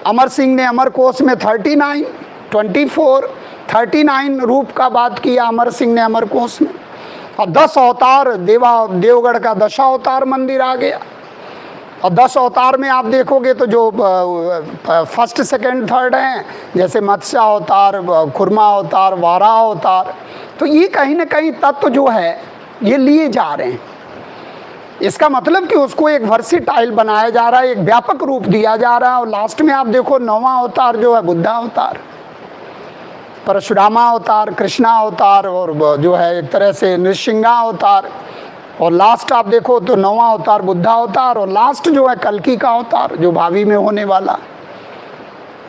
अमर सिंह ने अमर कोश में 39 रूप का बात किया अमर सिंह ने अमर कोश में, और 10 अवतार देवगढ़ का दशावतार मंदिर आ गया। और 10 अवतार में आप देखोगे तो जो फर्स्ट सेकंड थर्ड हैं, जैसे मत्स्य अवतार, खुरमा अवतार, वारा अवतार, तो ये कहीं ना कहीं तत्व जो है ये लिए जा रहे हैं। इसका मतलब कि उसको एक वर्सिटाइल बनाया जा रहा है, एक व्यापक रूप दिया जा रहा है। और लास्ट में आप देखो 9वां अवतार जो है बुद्धा अवतार, परशुरामा अवतार, कृष्णा अवतार, और जो है एक तरह से नृसिंहा अवतार, और लास्ट आप देखो तो 9वां अवतार बुद्धा अवतार, और लास्ट जो है कल्कि का अवतार जो भावी में होने वाला।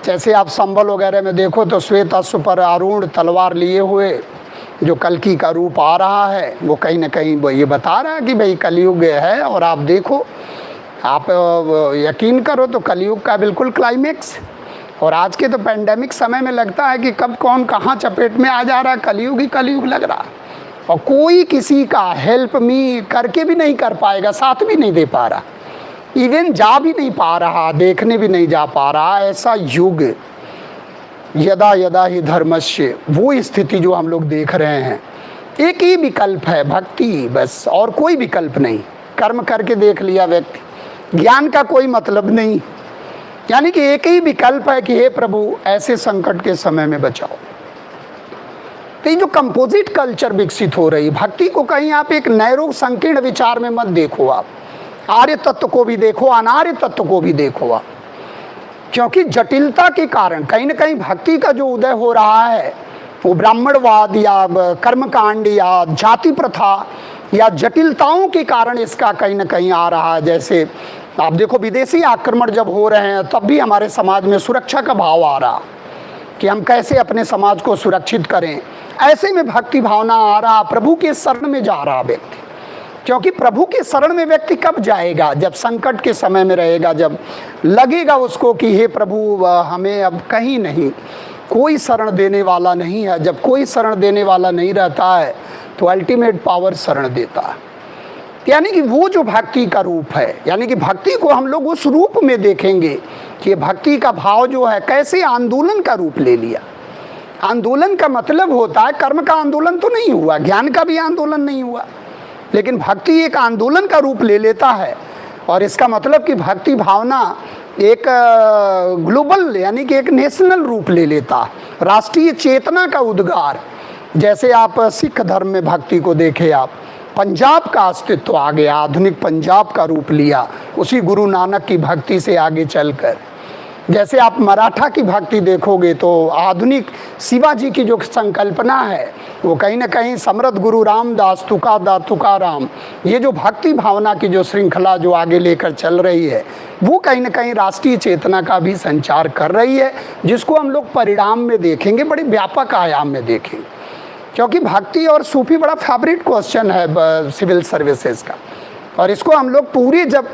जैसे आप संबल वगैरह में देखो तो श्वेत अश्व पर आरूढ़ तलवार लिए हुए जो कल्कि का रूप आ रहा है वो कहीं ना कहीं वो ये बता रहा है कि भाई कलयुग है। और आप देखो, आप यकीन करो तो कलयुग का बिल्कुल क्लाइमेक्स। और आज के तो पेंडेमिक समय में लगता है कि कब कौन कहाँ चपेट में आ जा रहा है, कलयुग ही कलयुग लग रहा। और कोई किसी का हेल्प मी करके भी नहीं कर पाएगा, साथ भी नहीं दे पा रहा, इवन जा भी नहीं पा रहा, देखने भी नहीं जा पा रहा। ऐसा युग, यदा यदा ही धर्मस्य, वो स्थिति जो हम लोग देख रहे हैं। एक ही विकल्प है, भक्ति, बस, और कोई विकल्प नहीं। कर्म करके देख लिया व्यक्ति, ज्ञान का कोई मतलब नहीं। यानी कि एक ही विकल्प है कि हे प्रभु ऐसे संकट के समय में बचाओ। तो ये जो कंपोजिट कल्चर विकसित हो रही, भक्ति को कहीं आप एक नैरो संकीर्ण विचार में मत देखो, आप आर्य तत्व को भी देखो, अनार्य तत्व को भी देखो आप। क्योंकि जटिलता के कारण कहीं ना कहीं भक्ति का जो उदय हो रहा है वो ब्राह्मणवाद या कर्मकांड या जाति प्रथा या जटिलताओं के कारण इसका कहीं ना कहीं आ रहा है। जैसे आप देखो, विदेशी आक्रमण जब हो रहे हैं तब भी हमारे समाज में सुरक्षा का भाव आ रहा कि हम कैसे अपने समाज को सुरक्षित करें। ऐसे में भक्ति भावना आ रहा, प्रभु के शरण में जा रहा व्यक्ति। क्योंकि प्रभु के शरण में व्यक्ति कब जाएगा? जब संकट के समय में रहेगा, जब लगेगा उसको कि हे प्रभु हमें अब कहीं नहीं, कोई शरण देने वाला नहीं है। जब कोई शरण देने वाला नहीं रहता है तो अल्टीमेट पावर शरण देता है। यानी कि वो जो भक्ति का रूप है, यानी कि भक्ति को हम लोग उस रूप में देखेंगे कि भक्ति का भाव जो है कैसे आंदोलन का रूप ले लिया। आंदोलन का मतलब होता है, कर्म का आंदोलन तो नहीं हुआ, ज्ञान का भी आंदोलन नहीं हुआ, लेकिन भक्ति एक आंदोलन का रूप ले लेता है। और इसका मतलब कि भक्ति भावना एक ग्लोबल यानी कि एक नेशनल रूप ले लेता, राष्ट्रीय चेतना का उद्गार। जैसे आप सिख धर्म में भक्ति को देखें, आप पंजाब का अस्तित्व आ गया, आधुनिक पंजाब का रूप लिया उसी गुरु नानक की भक्ति से आगे चलकर। जैसे आप मराठा की भक्ति देखोगे तो आधुनिक शिवाजी की जो संकल्पना है वो कहीं ना कहीं समृद्ध गुरु रामदास तुकाराम, ये जो भक्ति भावना की जो श्रृंखला जो आगे लेकर चल रही है वो कहीं ना कहीं राष्ट्रीय चेतना का भी संचार कर रही है, जिसको हम लोग परिणाम में देखेंगे, बड़े व्यापक आयाम में देखेंगे। क्योंकि भक्ति और सूफी बड़ा फेवरेट क्वेश्चन है सिविल सर्विसेज का। और इसको हम लोग पूरी जब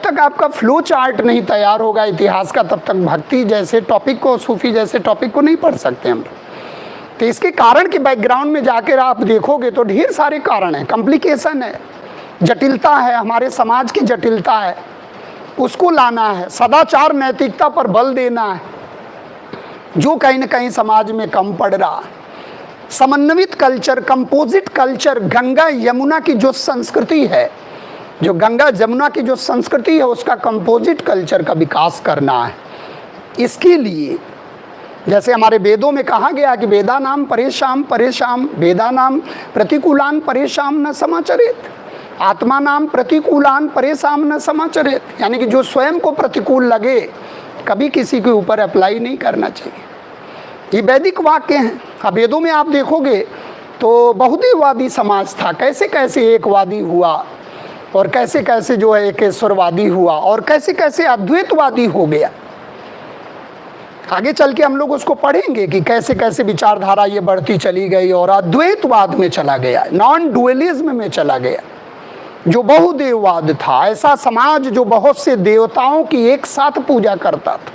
तक आपका फ्लो चार्ट नहीं तैयार होगा इतिहास का, तब तक भक्ति जैसे टॉपिक को, सूफी जैसे टॉपिक को नहीं पढ़ सकते हम लोग। तो इसके कारण के बैकग्राउंड में जाकर आप देखोगे तो ढेर सारे कारण हैं, कॉम्प्लिकेशन है, जटिलता है, हमारे समाज की जटिलता है, उसको लाना है। सदाचार नैतिकता पर बल देना है जो कहीं ना कहीं समाज में कम पड़ रहा। समन्वित culture, composite culture, Ganga Yamuna की जो संस्कृति है, जो गंगा जमुना की जो संस्कृति है उसका कंपोजिट कल्चर का विकास करना है। इसके लिए जैसे हमारे वेदों में कहा गया कि वेदा नाम परेशान वेदा नाम प्रतिकूलान परेशान न समाचरित, आत्मा नाम प्रतिकूलान परेशान न समाचरित। यानी कि जो स्वयं को प्रतिकूल लगे कभी किसी के ऊपर अप्लाई नहीं करना चाहिए। ये वैदिक वाक्य हैं। अब वेदों में आप देखोगे तो बहुदेववादी समाज था, कैसे कैसे एकवादी हुआ और कैसे कैसे जो है एकेश्वरवादी हुआ और कैसे कैसे अद्वैतवादी हो गया। आगे चल के हम लोग उसको पढ़ेंगे कि कैसे कैसे विचारधारा ये बढ़ती चली गई और अद्वैतवाद में चला गया, नॉन डुअलिज्म में चला गया, जो बहुदेववाद था। ऐसा समाज जो बहुत से देवताओं की एक साथ पूजा करता था,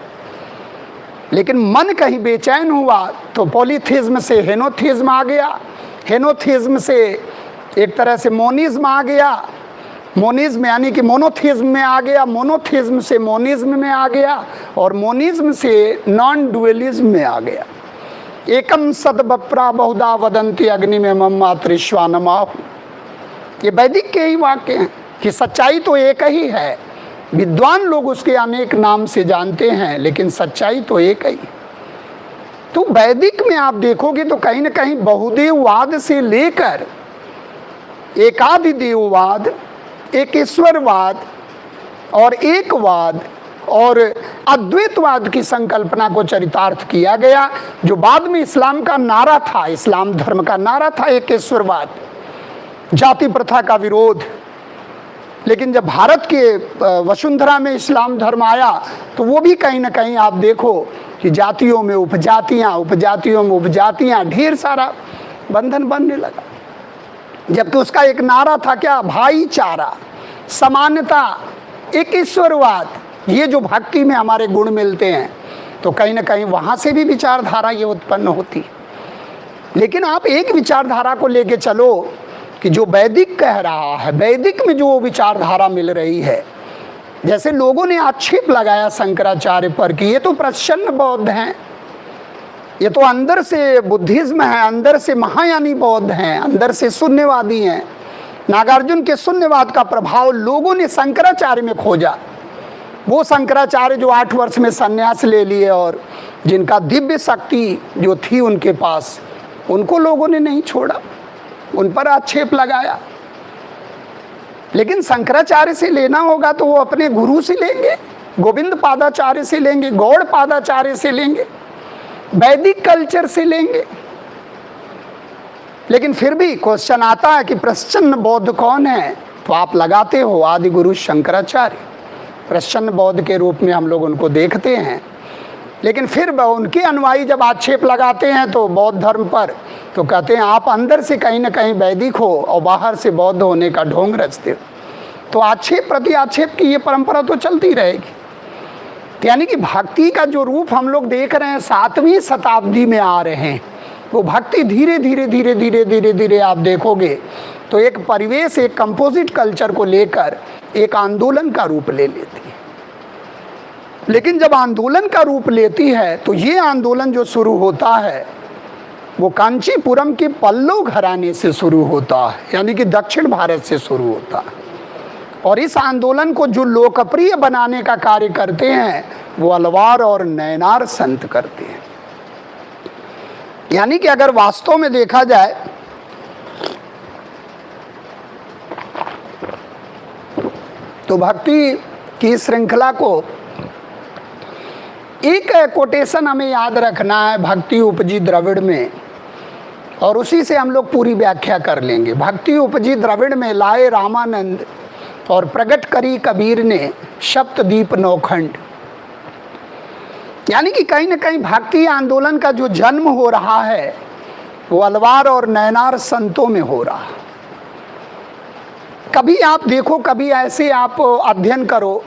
लेकिन मन कहीं बेचैन हुआ तो पॉलीथिज्म से हेनोथिज्म आ गया, हेनोथिज्म से एक तरह से मोनिज्म आ गया, मोनिज्म यानी कि मोनोथिज्म में आ गया, मोनोथिज्म से मोनिज्म में आ गया और मोनिज्म से नॉन डुअलिज्म में आ गया। एकम सद्बप्रा बहुधा वदंती अग्नि में मम मातृश्वानमा। ये वैदिक के ही वाक्य हैं कि सच्चाई तो एक ही है, विद्वान लोग उसके अनेक नाम से जानते हैं, लेकिन सच्चाई तो एक ही। तो वैदिक में आप देखोगे तो कहीं ना कहीं बहुदेववाद से लेकर एकाधिदेववाद, एकेश्वरवाद और एकवाद और अद्वैतवाद की संकल्पना को चरितार्थ किया गया, जो बाद में इस्लाम का नारा था, इस्लाम धर्म का नारा था एकेश्वरवाद, जाति प्रथा का विरोध। लेकिन जब भारत के वसुंधरा में इस्लाम धर्म आया तो वो भी कहीं ना कहीं आप देखो कि जातियों में उपजातियाँ, उपजातियों में उपजातियाँ, ढेर सारा बंधन बनने लगा। जबकि उसका एक नारा था क्या, भाईचारा, समानता, एक ईश्वरवाद। ये जो भक्ति में हमारे गुण मिलते हैं तो कहीं ना कहीं वहाँ से भी विचारधारा ये उत्पन्न होती। लेकिन आप एक विचारधारा को लेके चलो कि जो वैदिक कह रहा है, वैदिक में जो विचारधारा मिल रही है, जैसे लोगों ने आक्षेप लगाया शंकराचार्य पर कि ये तो प्रसन्न बौद्ध हैं, ये तो अंदर से बुद्धिज्म है, अंदर से महायानी बौद्ध हैं, अंदर से शून्यवादी हैं। नागार्जुन के शून्यवाद का प्रभाव लोगों ने शंकराचार्य में खोजा। वो शंकराचार्य जो 8 वर्ष में संन्यास ले लिए और जिनका दिव्य शक्ति जो थी उनके पास, उनको लोगों ने नहीं छोड़ा, उन पर आक्षेप लगाया। लेकिन शंकराचार्य से लेना होगा तो वो अपने गुरु से लेंगे, गोविंद पादाचार्य से लेंगे, गौड़ पादाचार्य से लेंगे, वैदिक कल्चर से लेंगे। लेकिन फिर भी क्वेश्चन आता है कि प्रसन्न बौद्ध कौन है, तो आप लगाते हो आदि गुरु शंकराचार्य। प्रसन्न बौद्ध के रूप में हम लोग उनको देखते हैं। लेकिन फिर उनके अनुयायी जब आक्षेप लगाते हैं तो बौद्ध धर्म पर, तो कहते हैं आप अंदर से कहीं ना कहीं वैदिक हो और बाहर से बौद्ध होने का ढोंग रचते हो। तो आक्षेप प्रति आक्षेप की ये परंपरा तो चलती रहेगी। यानी कि भक्ति का जो रूप हम लोग देख रहे हैं 7वीं शताब्दी में आ रहे हैं, वो भक्ति धीरे धीरे धीरे धीरे धीरे धीरे आप देखोगे तो एक परिवेश, एक कंपोजिट कल्चर को लेकर एक आंदोलन का रूप ले लेती है। लेकिन जब आंदोलन का रूप लेती है तो ये आंदोलन जो शुरू होता है वो कांचीपुरम के पल्लव घराने से शुरू होता है, यानी कि दक्षिण भारत से शुरू होता है। और इस आंदोलन को जो लोकप्रिय बनाने का कार्य करते हैं वो अलवार और नैनार संत करते हैं। यानी कि अगर वास्तव में देखा जाए तो भक्ति की श्रृंखला को एक कोटेशन हमें याद रखना है, भक्ति उपजी द्रविड़ में, और उसी से हम लोग पूरी व्याख्या कर लेंगे। भक्ति उपजी द्रविड़ में लाए रामानंद और प्रकट करी कबीर ने सप्तदीप नौखंड। यानी कि कहीं ना कहीं भक्ति आंदोलन का जो जन्म हो रहा है वो अलवार और नैनार संतों में हो रहा है। कभी आप देखो, कभी ऐसे आप अध्ययन करो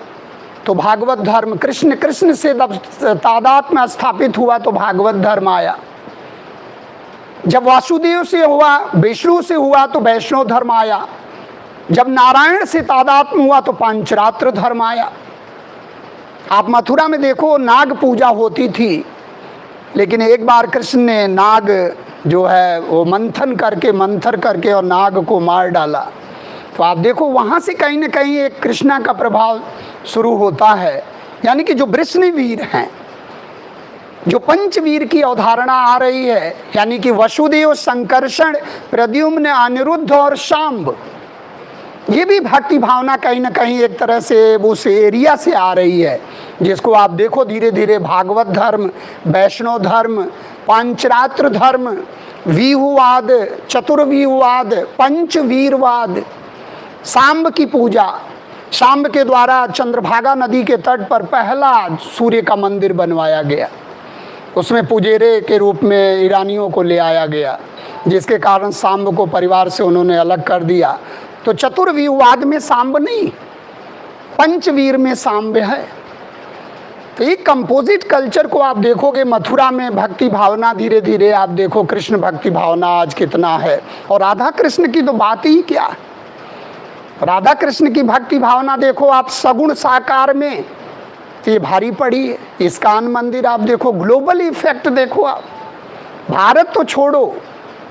तो भागवत धर्म, कृष्ण से तादात्म्य स्थापित हुआ तो भागवत धर्म आया। जब वासुदेव से हुआ, विष्णु से हुआ तो वैष्णव धर्म आया। जब नारायण से तादात्म्य हुआ तो पांचरात्र धर्म आया। आप मथुरा में देखो नाग पूजा होती थी, लेकिन एक बार कृष्ण ने नाग जो है वो मंथर करके और नाग को मार डाला। तो आप देखो वहाँ से कहीं ना कहीं एक कृष्णा का प्रभाव शुरू होता है। यानी कि जो वृष्णिवीर हैं, जो पंचवीर की अवधारणा आ रही है, यानी कि वसुदेव, संकर्षण, प्रद्युम्न, अनिरुद्ध और शांब, ये भी भक्ति भावना कहीं ना कहीं एक तरह से उस एरिया से आ रही है, जिसको आप देखो धीरे धीरे भागवत धर्म, वैष्णव धर्म, पांचरात्र धर्म, व्यूहवाद, चतुर्व्यूहवाद, पंचवीरवाद, सांब की पूजा। सांब के द्वारा चंद्रभागा नदी के तट पर पहला सूर्य का मंदिर बनवाया गया। उसमें पुजेरे के रूप में ईरानियों को ले आया गया, जिसके कारण सांब को परिवार से उन्होंने अलग कर दिया। तो चतुर्व्यूहवाद में सांब नहीं, पंचवीर में सांब है। तो एक कंपोजिट कल्चर को आप देखोगे मथुरा में भक्ति भावना धीरे धीरे आप देखो, कृष्ण भक्ति भावना आज कितना है। और राधा कृष्ण की तो बात ही क्या है। राधा कृष्ण की भक्ति भावना देखो आप सगुण साकार में, तो ये भारी पड़ी है। इस्कान मंदिर आप देखो, ग्लोबल इफेक्ट देखो आप, भारत तो छोड़ो,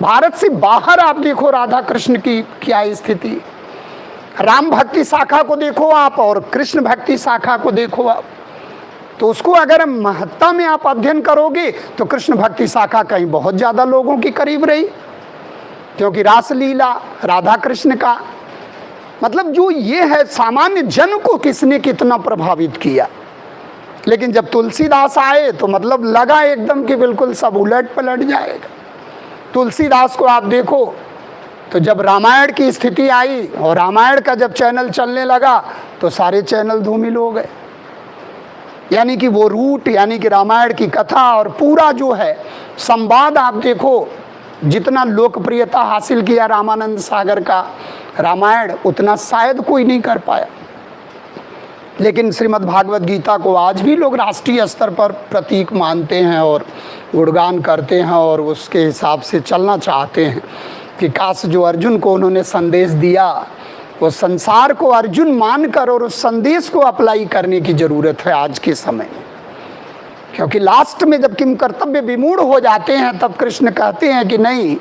भारत से बाहर आप देखो राधा कृष्ण की क्या स्थिति। राम भक्ति शाखा को देखो आप और कृष्ण भक्ति शाखा को देखो आप, तो उसको अगर महत्ता में आप अध्ययन करोगे तो कृष्ण भक्ति शाखा कहीं बहुत ज़्यादा लोगों की करीब रही, क्योंकि रासलीला राधा कृष्ण का मतलब जो ये है सामान्य जन को किसने कितना प्रभावित किया। लेकिन जब तुलसीदास आए तो मतलब लगा एकदम कि बिल्कुल सब उलट पलट जाएगा। तुलसीदास को आप देखो तो जब रामायण की स्थिति आई और रामायण का जब चैनल चलने लगा तो सारे चैनल धूमिल हो गए। यानी कि वो रूट, यानी कि रामायण की कथा और पूरा जो है संवाद आप देखो जितना लोकप्रियता हासिल किया रामानंद सागर का रामायण, उतना शायद कोई नहीं कर पाया। लेकिन श्रीमद् भागवत गीता को आज भी लोग राष्ट्रीय स्तर पर प्रतीक मानते हैं और गुणगान करते हैं और उसके हिसाब से चलना चाहते हैं कि काश जो अर्जुन को उन्होंने संदेश दिया वो संसार को अर्जुन मानकर और उस संदेश को अप्लाई करने की ज़रूरत है आज के समय में। क्योंकि लास्ट में जब किम कर्तव्य विमूढ़ हो जाते हैं तब कृष्ण कहते हैं कि नहीं,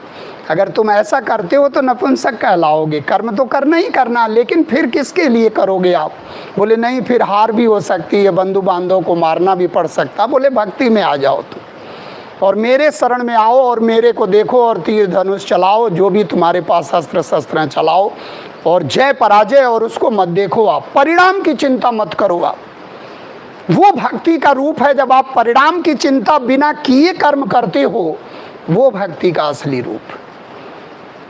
अगर तुम ऐसा करते हो तो नपुंसक कहलाओगे, कर्म तो करना ही करना, लेकिन फिर किसके लिए करोगे आप? बोले नहीं, फिर हार भी हो सकती है, बंधु बांधव को मारना भी पड़ सकता। बोले भक्ति में आ जाओ तुम और मेरे शरण में आओ और मेरे को देखो और तीर धनुष चलाओ, जो भी तुम्हारे पास अस्त्र शस्त्र चलाओ और जय पराजय और उसको मत देखो, आप परिणाम की चिंता मत करो। आप वो भक्ति का रूप है जब आप परिणाम की चिंता बिना किए कर्म करते हो, वो भक्ति का असली रूप।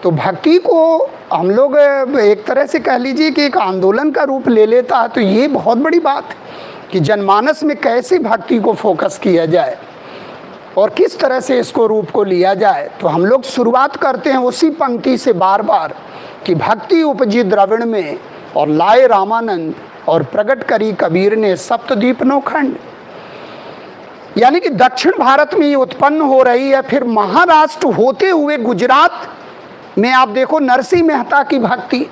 तो भक्ति को हम लोग एक तरह से कह लीजिए कि एक आंदोलन का रूप ले लेता है। तो ये बहुत बड़ी बात है कि जनमानस में कैसे भक्ति को फोकस किया जाए और किस तरह से इसको रूप को लिया जाए। तो हम लोग शुरुआत करते हैं उसी पंक्ति से बार बार कि भक्ति उपजी द्रविण में और लाए रामानंद और प्रकट करी कबीर ने सप्तद्वीप नौखंड। यानी कि दक्षिण भारत में ये उत्पन्न हो रही है। फिर महाराष्ट्र होते हुए गुजरात में आप देखो नरसिंह मेहता की भक्ति,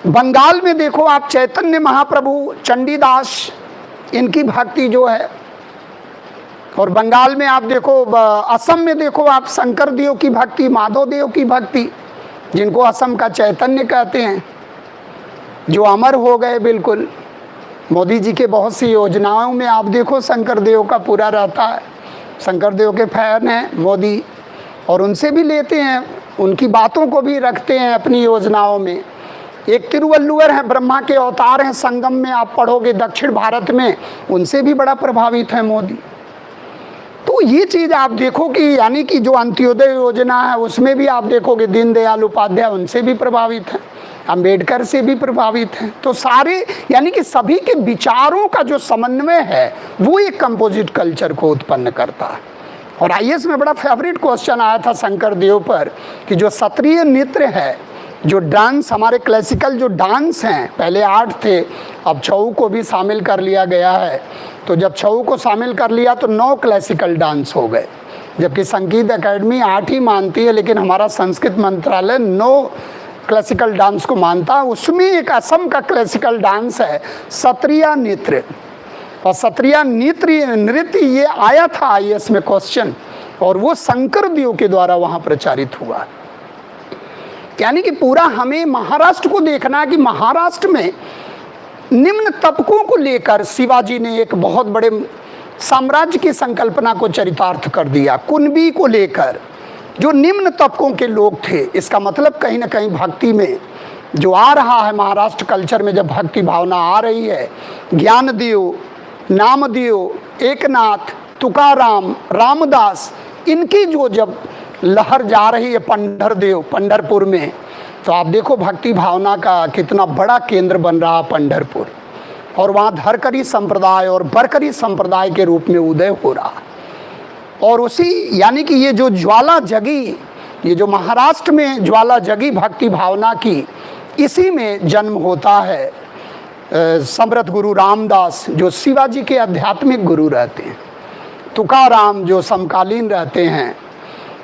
बंगाल में देखो आप चैतन्य महाप्रभु, चंडीदास, इनकी भक्ति जो है, और बंगाल में आप देखो, असम में देखो आप शंकर देव की भक्ति, माधव देव की भक्ति, जिनको असम का चैतन्य कहते हैं, जो अमर हो गए बिल्कुल। मोदी जी के बहुत सी योजनाओं में आप देखो शंकर देव का पूरा रहता है। शंकर देव के फैन हैं मोदी और उनसे भी लेते हैं, उनकी बातों को भी रखते हैं अपनी योजनाओं में। एक तिरुवल्लुवर हैं, ब्रह्मा के अवतार हैं, संगम में आप पढ़ोगे दक्षिण भारत में, उनसे भी बड़ा प्रभावित है मोदी। तो ये चीज़ आप देखो कि यानी कि जो अंत्योदय योजना है उसमें भी आप देखोगे दीनदयाल उपाध्याय उनसे भी प्रभावित हैं, अंबेडकर से भी प्रभावित हैं। तो सारे यानी कि सभी के विचारों का जो समन्वय है वो एक कंपोजिट कल्चर को उत्पन्न करता है। और आईएएस में बड़ा फेवरेट क्वेश्चन आया था शंकर देव पर कि जो क्षत्रिय नृत्य है, जो डांस, हमारे क्लासिकल जो डांस हैं, पहले 8 थे, अब छऊ को भी शामिल कर लिया गया है। तो जब छऊ को शामिल कर लिया तो 9 क्लासिकल डांस हो गए, जबकि संगीत एकेडमी 8 ही मानती है, लेकिन हमारा संस्कृत मंत्रालय 9 क्लासिकल डांस को मानता है। उसमें एक असम का क्लासिकल डांस है क्षत्रिय नृत्य, और क्षत्रिय नृत्य ये आया था आईएएस में क्वेश्चन, और वो शंकर देव के द्वारा वहाँ प्रचारित हुआ। यानी कि पूरा हमें महाराष्ट्र को देखना है कि महाराष्ट्र में निम्न तबकों को लेकर शिवाजी ने एक बहुत बड़े साम्राज्य की संकल्पना को चरितार्थ कर दिया। कुंभी को लेकर जो निम्न तबकों के लोग थे, इसका मतलब कहीं ना कहीं भक्ति में जो आ रहा है, महाराष्ट्र कल्चर में जब भक्ति भावना आ रही है, ज्ञानदेव, नामदेव, एकनाथ, तुकाराम, रामदास, इनकी जो जब लहर जा रही है पंढरपुर में, तो आप देखो भक्ति भावना का कितना बड़ा केंद्र बन रहा पंढरपुर, और वहाँ धरकरी संप्रदाय और बरकरी संप्रदाय के रूप में उदय हो रहा। और उसी यानी कि ये जो ज्वाला जगी, ये जो महाराष्ट्र में ज्वाला जगी भक्ति भावना की, इसी में जन्म होता है समर्थ गुरु रामदास जो शिवाजी के आध्यात्मिक गुरु रहते हैं, तुकाराम जो समकालीन रहते हैं,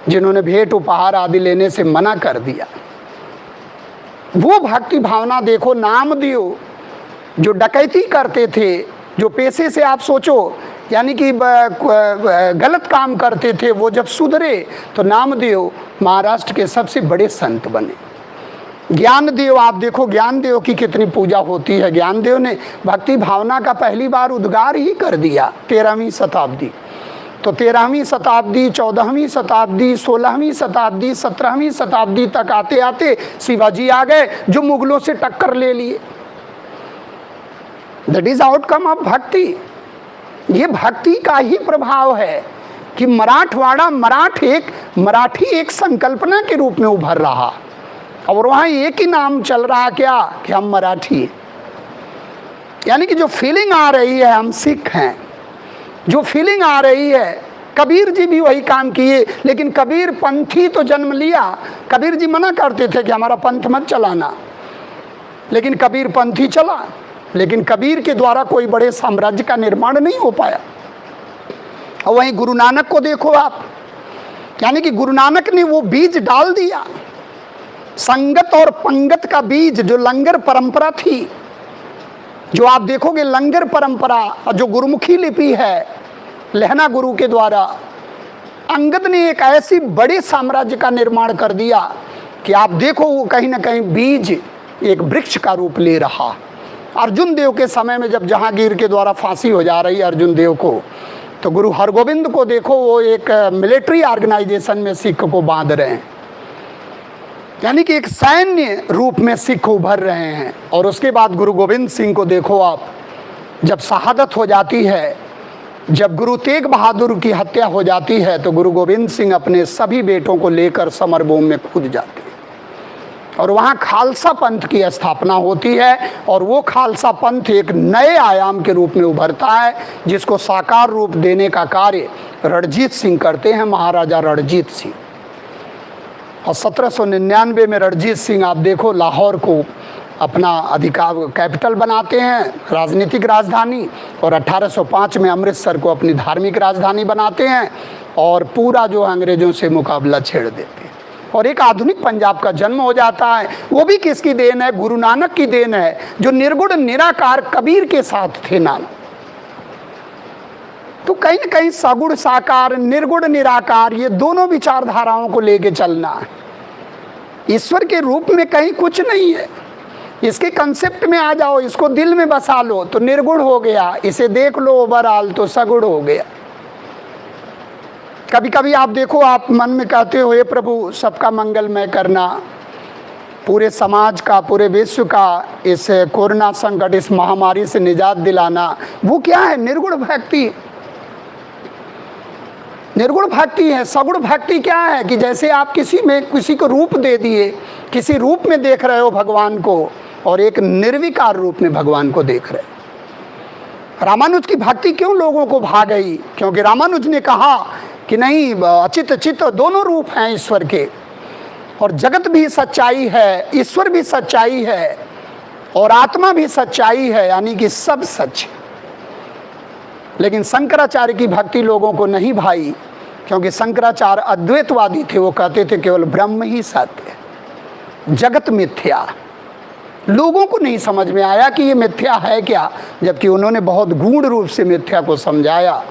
जिन्होंने भेंट उपहार आदि लेने से मना कर दिया। वो भक्ति भावना देखो, नामदेव जो डकैती करते थे, जो पेशे से आप सोचो यानी कि गलत काम करते थे, वो जब सुधरे तो नामदेव महाराष्ट्र के सबसे बड़े संत बने। ज्ञानदेव आप देखो, ज्ञानदेव की कितनी पूजा होती है। ज्ञानदेव ने भक्ति भावना का पहली बार उद्गार ही कर दिया 13वीं शताब्दी। तो 13वीं शताब्दी, 14वीं शताब्दी, 16वीं शताब्दी, 17वीं शताब्दी तक आते आते शिवाजी आ गए जो मुगलों से टक्कर ले लिए। दैट इज आउटकम ऑफ भक्ति। ये भक्ति का ही प्रभाव है कि मराठवाड़ा मराठी एक संकल्पना के रूप में उभर रहा, और वहाँ एक ही नाम चल रहा क्या कि हम मराठी। यानी कि जो फीलिंग आ रही है हम सिख हैं, जो फीलिंग आ रही है कबीर जी भी वही काम किए, लेकिन कबीर पंथी तो जन्म लिया। कबीर जी मना करते थे कि हमारा पंथ मत चलाना, लेकिन कबीर पंथी चला। लेकिन कबीर के द्वारा कोई बड़े साम्राज्य का निर्माण नहीं हो पाया। और वहीं गुरु नानक को देखो आप, यानी कि गुरु नानक ने वो बीज डाल दिया, संगत और पंगत का बीज, जो लंगर परंपरा थी। जो आप देखोगे लंगर परंपरा जो गुरुमुखी लिपि है लहना गुरु के द्वारा, अंगद ने एक ऐसी बड़े साम्राज्य का निर्माण कर दिया कि आप देखो वो कहीं ना कहीं बीज एक वृक्ष का रूप ले रहा। अर्जुन देव के समय में जब जहांगीर के द्वारा फांसी हो जा रही अर्जुन देव को, तो गुरु हरगोविंद को देखो वो एक मिलिट्री ऑर्गेनाइजेशन में सिख को बांध रहे हैं, यानी कि एक सैन्य रूप में सिख उभर रहे हैं। और उसके बाद गुरु गोविंद सिंह को देखो आप, जब शहादत हो जाती है, जब गुरु तेग बहादुर की हत्या हो जाती है, तो गुरु गोविंद सिंह अपने सभी बेटों को लेकर समरभूमि में कूद जाते हैं और वहाँ खालसा पंथ की स्थापना होती है। और वो खालसा पंथ एक नए आयाम के रूप में उभरता है, जिसको साकार रूप देने का कार्य रणजीत सिंह करते हैं, महाराजा रणजीत सिंह। और 1799 में रणजीत सिंह आप देखो लाहौर को अपना अधिकार कैपिटल बनाते हैं, राजनीतिक राजधानी, और 1805 में अमृतसर को अपनी धार्मिक राजधानी बनाते हैं और पूरा जो अंग्रेज़ों से मुकाबला छेड़ देते हैं और एक आधुनिक पंजाब का जन्म हो जाता है। वो भी किसकी देन है? गुरु नानक की देन है, जो निर्गुण निराकार कबीर के साथ थे नानक। तो कहीं न कहीं सगुण साकार, निर्गुण निराकार, ये दोनों विचारधाराओं को लेके चलना है। ईश्वर के रूप में कहीं कुछ नहीं है, इसके कंसेप्ट में आ जाओ, इसको दिल में बसा लो तो निर्गुण हो गया, इसे देख लो ओवरऑल तो सगुण हो गया। कभी कभी आप देखो, आप मन में कहते हो हे प्रभु सबका मंगलमय करना, पूरे समाज का, पूरे विश्व का इस कोरोना संकट, इस महामारी से निजात दिलाना, वो क्या है? निर्गुण भक्ति। निर्गुण भक्ति है। सगुण भक्ति क्या है? कि जैसे आप किसी को रूप दे दिए, किसी रूप में देख रहे हो भगवान को, और एक निर्विकार रूप में भगवान को देख रहे हो। रामानुज की भक्ति क्यों लोगों को भा गई? क्योंकि रामानुज ने कहा कि नहीं, अचित चित दोनों रूप हैं ईश्वर के, और जगत भी सच्चाई है, ईश्वर भी सच्चाई है, और आत्मा भी सच्चाई है, यानी कि सब सच है। लेकिन शंकराचार्य की भक्ति लोगों को नहीं भाई, क्योंकि शंकराचार्य अद्वैतवादी थे। वो कहते थे केवल ब्रह्म ही सत्य है, जगत मिथ्या। लोगों को नहीं समझ में आया कि ये मिथ्या है क्या, जबकि उन्होंने बहुत गूढ़ रूप से मिथ्या को समझाया,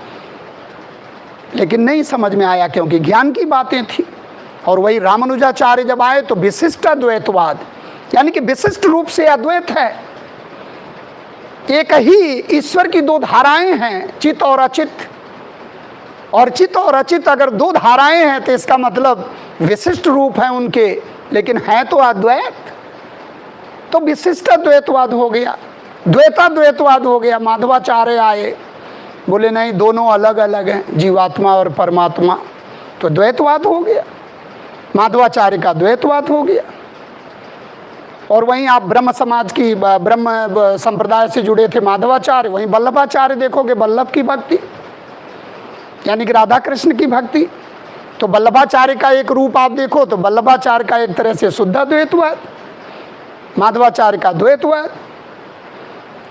लेकिन नहीं समझ में आया क्योंकि ज्ञान की बातें थी। और वही रामानुजाचार्य जब आए तो विशिष्ट अद्वैतवाद, यानी कि विशिष्ट रूप से अद्वैत है। एक ही ईश्वर की दो धाराएं हैं, चित और अचित। और चित और अचित अगर दो धाराएं हैं तो इसका मतलब विशिष्ट रूप है उनके, लेकिन है तो अद्वैत, तो विशिष्ट अद्वैतवाद हो गया, द्वैताद्वैतवाद हो गया। माधवाचार्य आए, बोले नहीं दोनों अलग अलग हैं, जीवात्मा और परमात्मा, तो द्वैतवाद हो गया। माधवाचार्य का द्वैतवाद हो गया। और वहीं आप ब्रह्म समाज की, ब्रह्म संप्रदाय से जुड़े थे माधवाचार्य, वहीं वल्लभाचार्य देखोगे वल्लभ की भक्ति, यानी कि राधा कृष्ण की भक्ति। तो वल्लभाचार्य का एक रूप आप देखो तो वल्लभाचार्य का एक तरह से शुद्ध द्वैतवाद, माधवाचार्य का द्वैतवाद,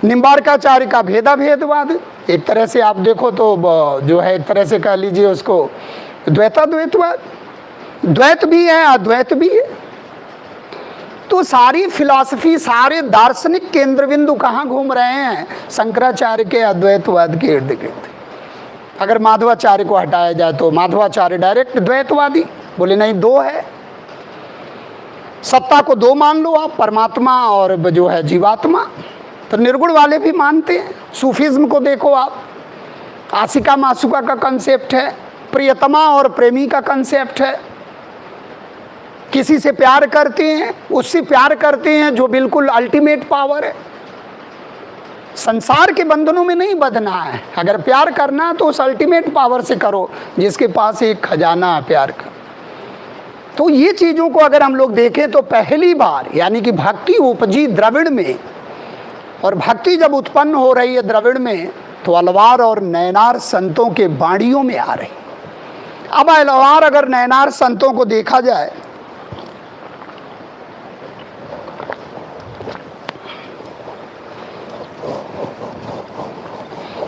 निम्बार्काचार्य का भेदाभेदवाद। एक तरह से आप देखो तो जो है एक तरह से कह लीजिए उसको द्वैताद्वैतवाद। द्वैत भी है, अद्वैत भी है। तो सारी फिलॉसफी, सारे दार्शनिक केंद्र बिंदु कहाँ घूम रहे हैं? शंकराचार्य के अद्वैतवाद के इर्द गिर्द। अगर माधवाचार्य को हटाया जाए तो माधवाचार्य डायरेक्ट द्वैतवादी, बोले नहीं दो है, सत्ता को दो मान लो आप, परमात्मा और जो है जीवात्मा। तो निर्गुण वाले भी मानते हैं। सूफिज्म को देखो आप, आशिका मासुका का कंसेप्ट है, प्रियतमा और प्रेमी का कंसेप्ट है। किसी से प्यार करते हैं, उससे प्यार करते हैं जो बिल्कुल अल्टीमेट पावर है। संसार के बंधनों में नहीं बंधना है, अगर प्यार करना तो उस अल्टीमेट पावर से करो जिसके पास एक खजाना है प्यार का। तो ये चीज़ों को अगर हम लोग देखें तो पहली बार, यानी कि भक्ति उपजी द्रविड़ में, और भक्ति जब उत्पन्न हो रही है द्रविड़ में, तो अलवार और नैनार संतों के बाणियों में आ रही। अब अलवार अगर नैनार संतों को देखा जाए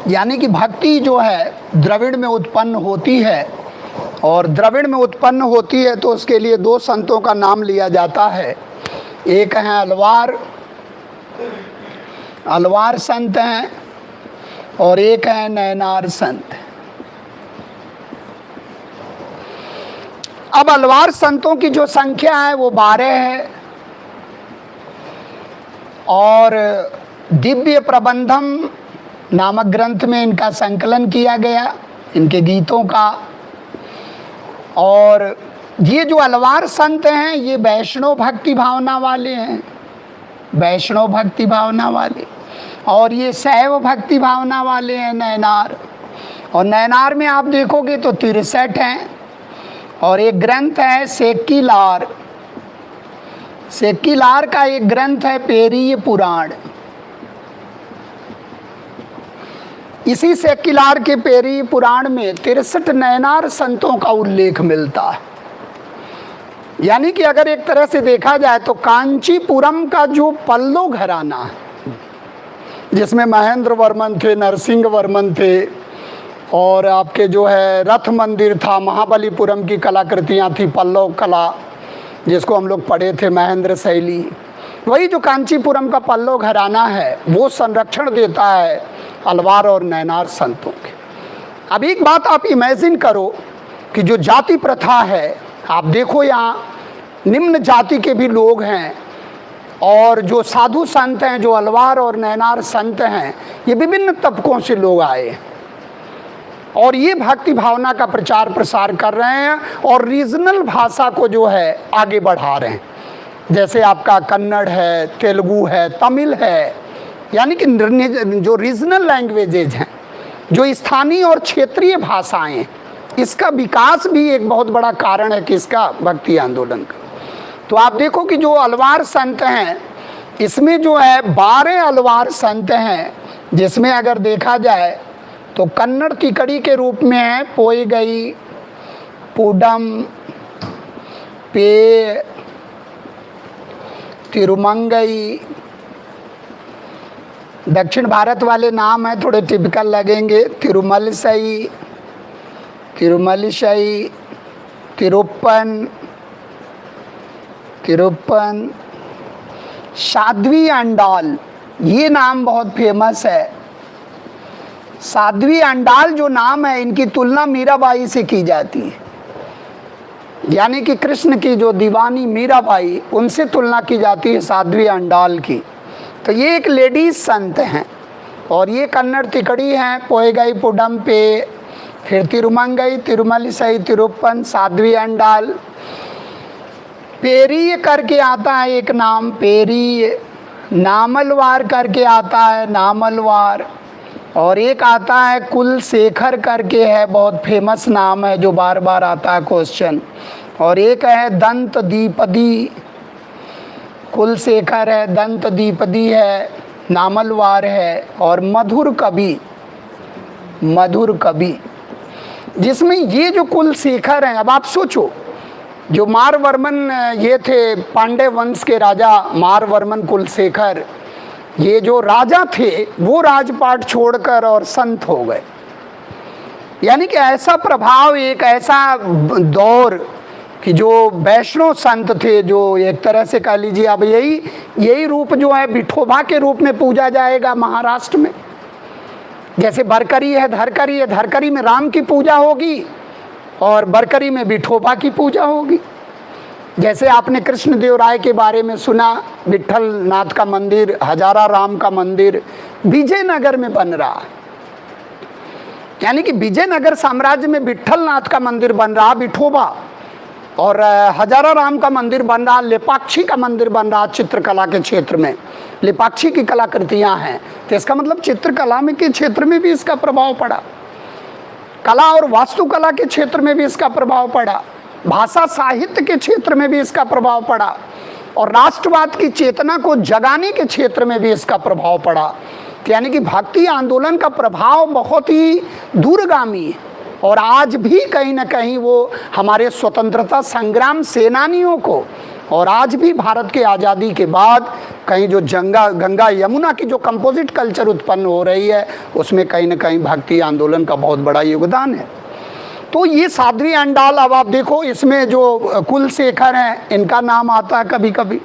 यानी कि भक्ति जो है द्रविड़ में उत्पन्न होती है, और द्रविड़ में उत्पन्न होती है तो उसके लिए दो संतों का नाम लिया जाता है। एक हैं अलवार संत हैं और एक है नैनार संत। अब अलवार संतों की जो संख्या है वो 12 है, और दिव्य प्रबंधम नामक ग्रंथ में इनका संकलन किया गया, इनके गीतों का। और ये जो अलवार संत हैं ये वैष्णव भक्ति भावना वाले हैं, वैष्णव भक्ति भावना वाले, और ये शैव भक्ति भावना वाले हैं नैनार। और नैनार में आप देखोगे तो 63 हैं, और एक ग्रंथ है सेक्कीलार। सेक्कीलार का एक ग्रंथ है पेरीय पुराण। इसी सेक्कीलार के पेरीय पुराण में 63 नैनार संतों का उल्लेख मिलता है। यानी कि अगर एक तरह से देखा जाए तो कांचीपुरम का जो पल्लो घराना है, जिसमें महेंद्र वर्मन थे, नरसिंह वर्मन थे, और आपके जो है रथ मंदिर था, महाबलीपुरम की कलाकृतियाँ थी, पल्लव कला जिसको हम लोग पढ़े थे, महेंद्र शैली, वही जो कांचीपुरम का पल्लव घराना है वो संरक्षण देता है अलवार और नैनार संतों के। अब एक बात आप इमेजिन करो कि जो जाति प्रथा है, आप देखो यहाँ निम्न जाति के भी लोग हैं, और जो साधु संत हैं, जो अलवार और नैनार संत हैं, ये विभिन्न तबकों से लोग आए और ये भक्ति भावना का प्रचार प्रसार कर रहे हैं और रीजनल भाषा को जो है आगे बढ़ा रहे हैं। जैसे आपका कन्नड़ है, तेलुगु है, तमिल है, यानी कि जो रीजनल लैंग्वेजेज हैं, जो स्थानीय और क्षेत्रीय भाषाएं, इसका विकास भी एक बहुत बड़ा कारण है किसका? भक्ति आंदोलन का। तो आप देखो कि जो अलवार संत हैं, इसमें जो है 12 अलवार संत हैं, जिसमें अगर देखा जाए तो कन्नड़ तिकड़ी के रूप में है पोईगई, पूडम, पे, तिरुमंगई। दक्षिण भारत वाले नाम हैं, थोड़े टिपिकल लगेंगे, तिरुमलसई, तिरुमलिशई, तिरुप्पन, साध्वी अंडाल, ये नाम बहुत फेमस है। साध्वी अंडाल जो नाम है, इनकी तुलना मीराबाई से की जाती है, यानी कि कृष्ण की जो दीवानी मीराबाई, उनसे तुलना की जाती है साध्वी अंडाल की। तो ये एक लेडीज संत हैं, और ये कन्नड़ तिकड़ी हैं, पोईगई, पुडम, पे, फिर तिरुमंगई, तिरुमलिसई, तिरुप्पन, साध्वी अंडाल। पेरीय करके आता है एक नाम, पेरीय। नामलवार करके आता है, नामलवार। और एक आता है कुलशेखर करके है, बहुत फेमस नाम है जो बार बार आता है क्वेश्चन। और एक है दंत दीपदी, कुलशेखर है, दंत दीपदी है, नामलवार है, और मधुर कवि, मधुर कवि, जिसमें ये जो कुलशेखर हैं, अब आप सोचो, जो मारवर्मन ये थे, पांडे वंश के राजा मारवर्मन कुलशेखर, ये जो राजा थे वो राजपाट छोड़कर और संत हो गए। यानी कि ऐसा प्रभाव, एक ऐसा दौर कि जो वैष्णव संत थे, जो एक तरह से कह लीजिए अब यही रूप जो है विठोबा के रूप में पूजा जाएगा महाराष्ट्र में। जैसे बरकरी है, धरकरी है, धरकरी में राम की पूजा होगी और बरकरी में विठोबा की पूजा होगी। जैसे आपने कृष्णदेव राय के बारे में सुना, विठल नाथ का मंदिर, हजारा राम का मंदिर विजयनगर में बन रहा है, यानी कि विजयनगर साम्राज्य में विठल नाथ का मंदिर बन रहा, विठोबा, और हजारा राम का मंदिर बन रहा, लेपाक्षी का मंदिर बन रहा। चित्रकला के क्षेत्र में लेपाक्षी की कलाकृतियां हैं, तो इसका मतलब चित्रकला में के क्षेत्र में भी इसका प्रभाव पड़ा, कला और वास्तुकला के क्षेत्र में भी इसका प्रभाव पड़ा, भाषा साहित्य के क्षेत्र में भी इसका प्रभाव पड़ा, और राष्ट्रवाद की चेतना को जगाने के क्षेत्र में भी इसका प्रभाव पड़ा। यानी कि भक्ति आंदोलन का प्रभाव बहुत ही दूरगामी है। और आज भी कहीं ना कहीं वो हमारे स्वतंत्रता संग्राम सेनानियों को, और आज भी भारत के आज़ादी के बाद कहीं जो गंगा यमुना की जो कंपोजिट कल्चर उत्पन्न हो रही है, उसमें कहीं ना कहीं भक्ति आंदोलन का बहुत बड़ा योगदान है। तो ये साध्वी अंडाल, अब आप देखो इसमें जो कुलशेखर हैं, इनका नाम आता है कभी कभी,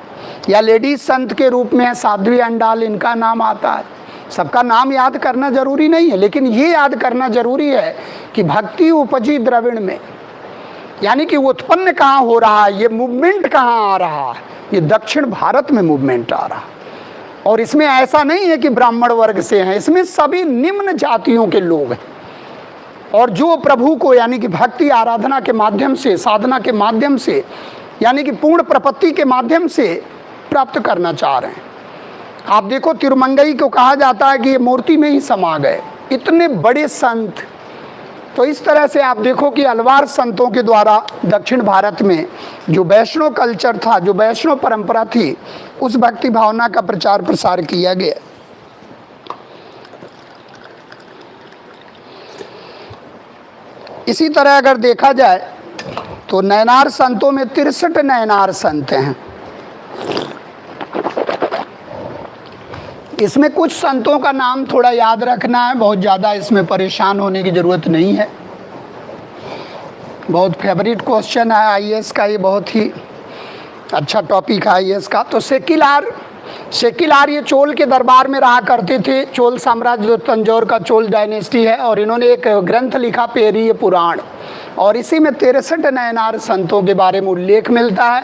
या लेडीज संत के रूप में है साध्वी अंडाल, इनका नाम आता है। सबका नाम याद करना जरूरी नहीं है, लेकिन ये याद करना जरूरी है कि भक्ति उपजी द्रविड़ में, यानी कि उत्पन्न कहाँ हो रहा है, ये मूवमेंट कहाँ आ रहा है, ये दक्षिण भारत में मूवमेंट आ रहा है। और इसमें ऐसा नहीं है कि ब्राह्मण वर्ग से हैं, इसमें सभी निम्न जातियों के लोग हैं, और जो प्रभु को यानी कि भक्ति आराधना के माध्यम से, साधना के माध्यम से, यानी कि पूर्ण प्रपत्ति के माध्यम से प्राप्त करना चाह रहे हैं। आप देखो तिरुमंगई को कहा जाता है कि ये मूर्ति में ही समा गए, इतने बड़े संत। तो इस तरह से आप देखो कि अलवार संतों के द्वारा दक्षिण भारत में जो वैष्णव कल्चर था, जो वैष्णव परंपरा थी, उस भक्ति भावना का प्रचार प्रसार किया गया। इसी तरह अगर देखा जाए तो नयनार संतों में 63 नयनार संत हैं। इसमें कुछ संतों का नाम थोड़ा याद रखना है, बहुत ज़्यादा इसमें परेशान होने की ज़रूरत नहीं है। बहुत फेवरेट क्वेश्चन है आईएएस का, ये बहुत ही अच्छा टॉपिक है आईएएस का। तो सेकिलार ये चोल के दरबार में रहा करते थे। चोल साम्राज्य जो तंजौर का चोल डायनेस्टी है, और इन्होंने एक ग्रंथ लिखा पेरिय पुराण, और इसी में 63 नयनार संतों के बारे में उल्लेख मिलता है,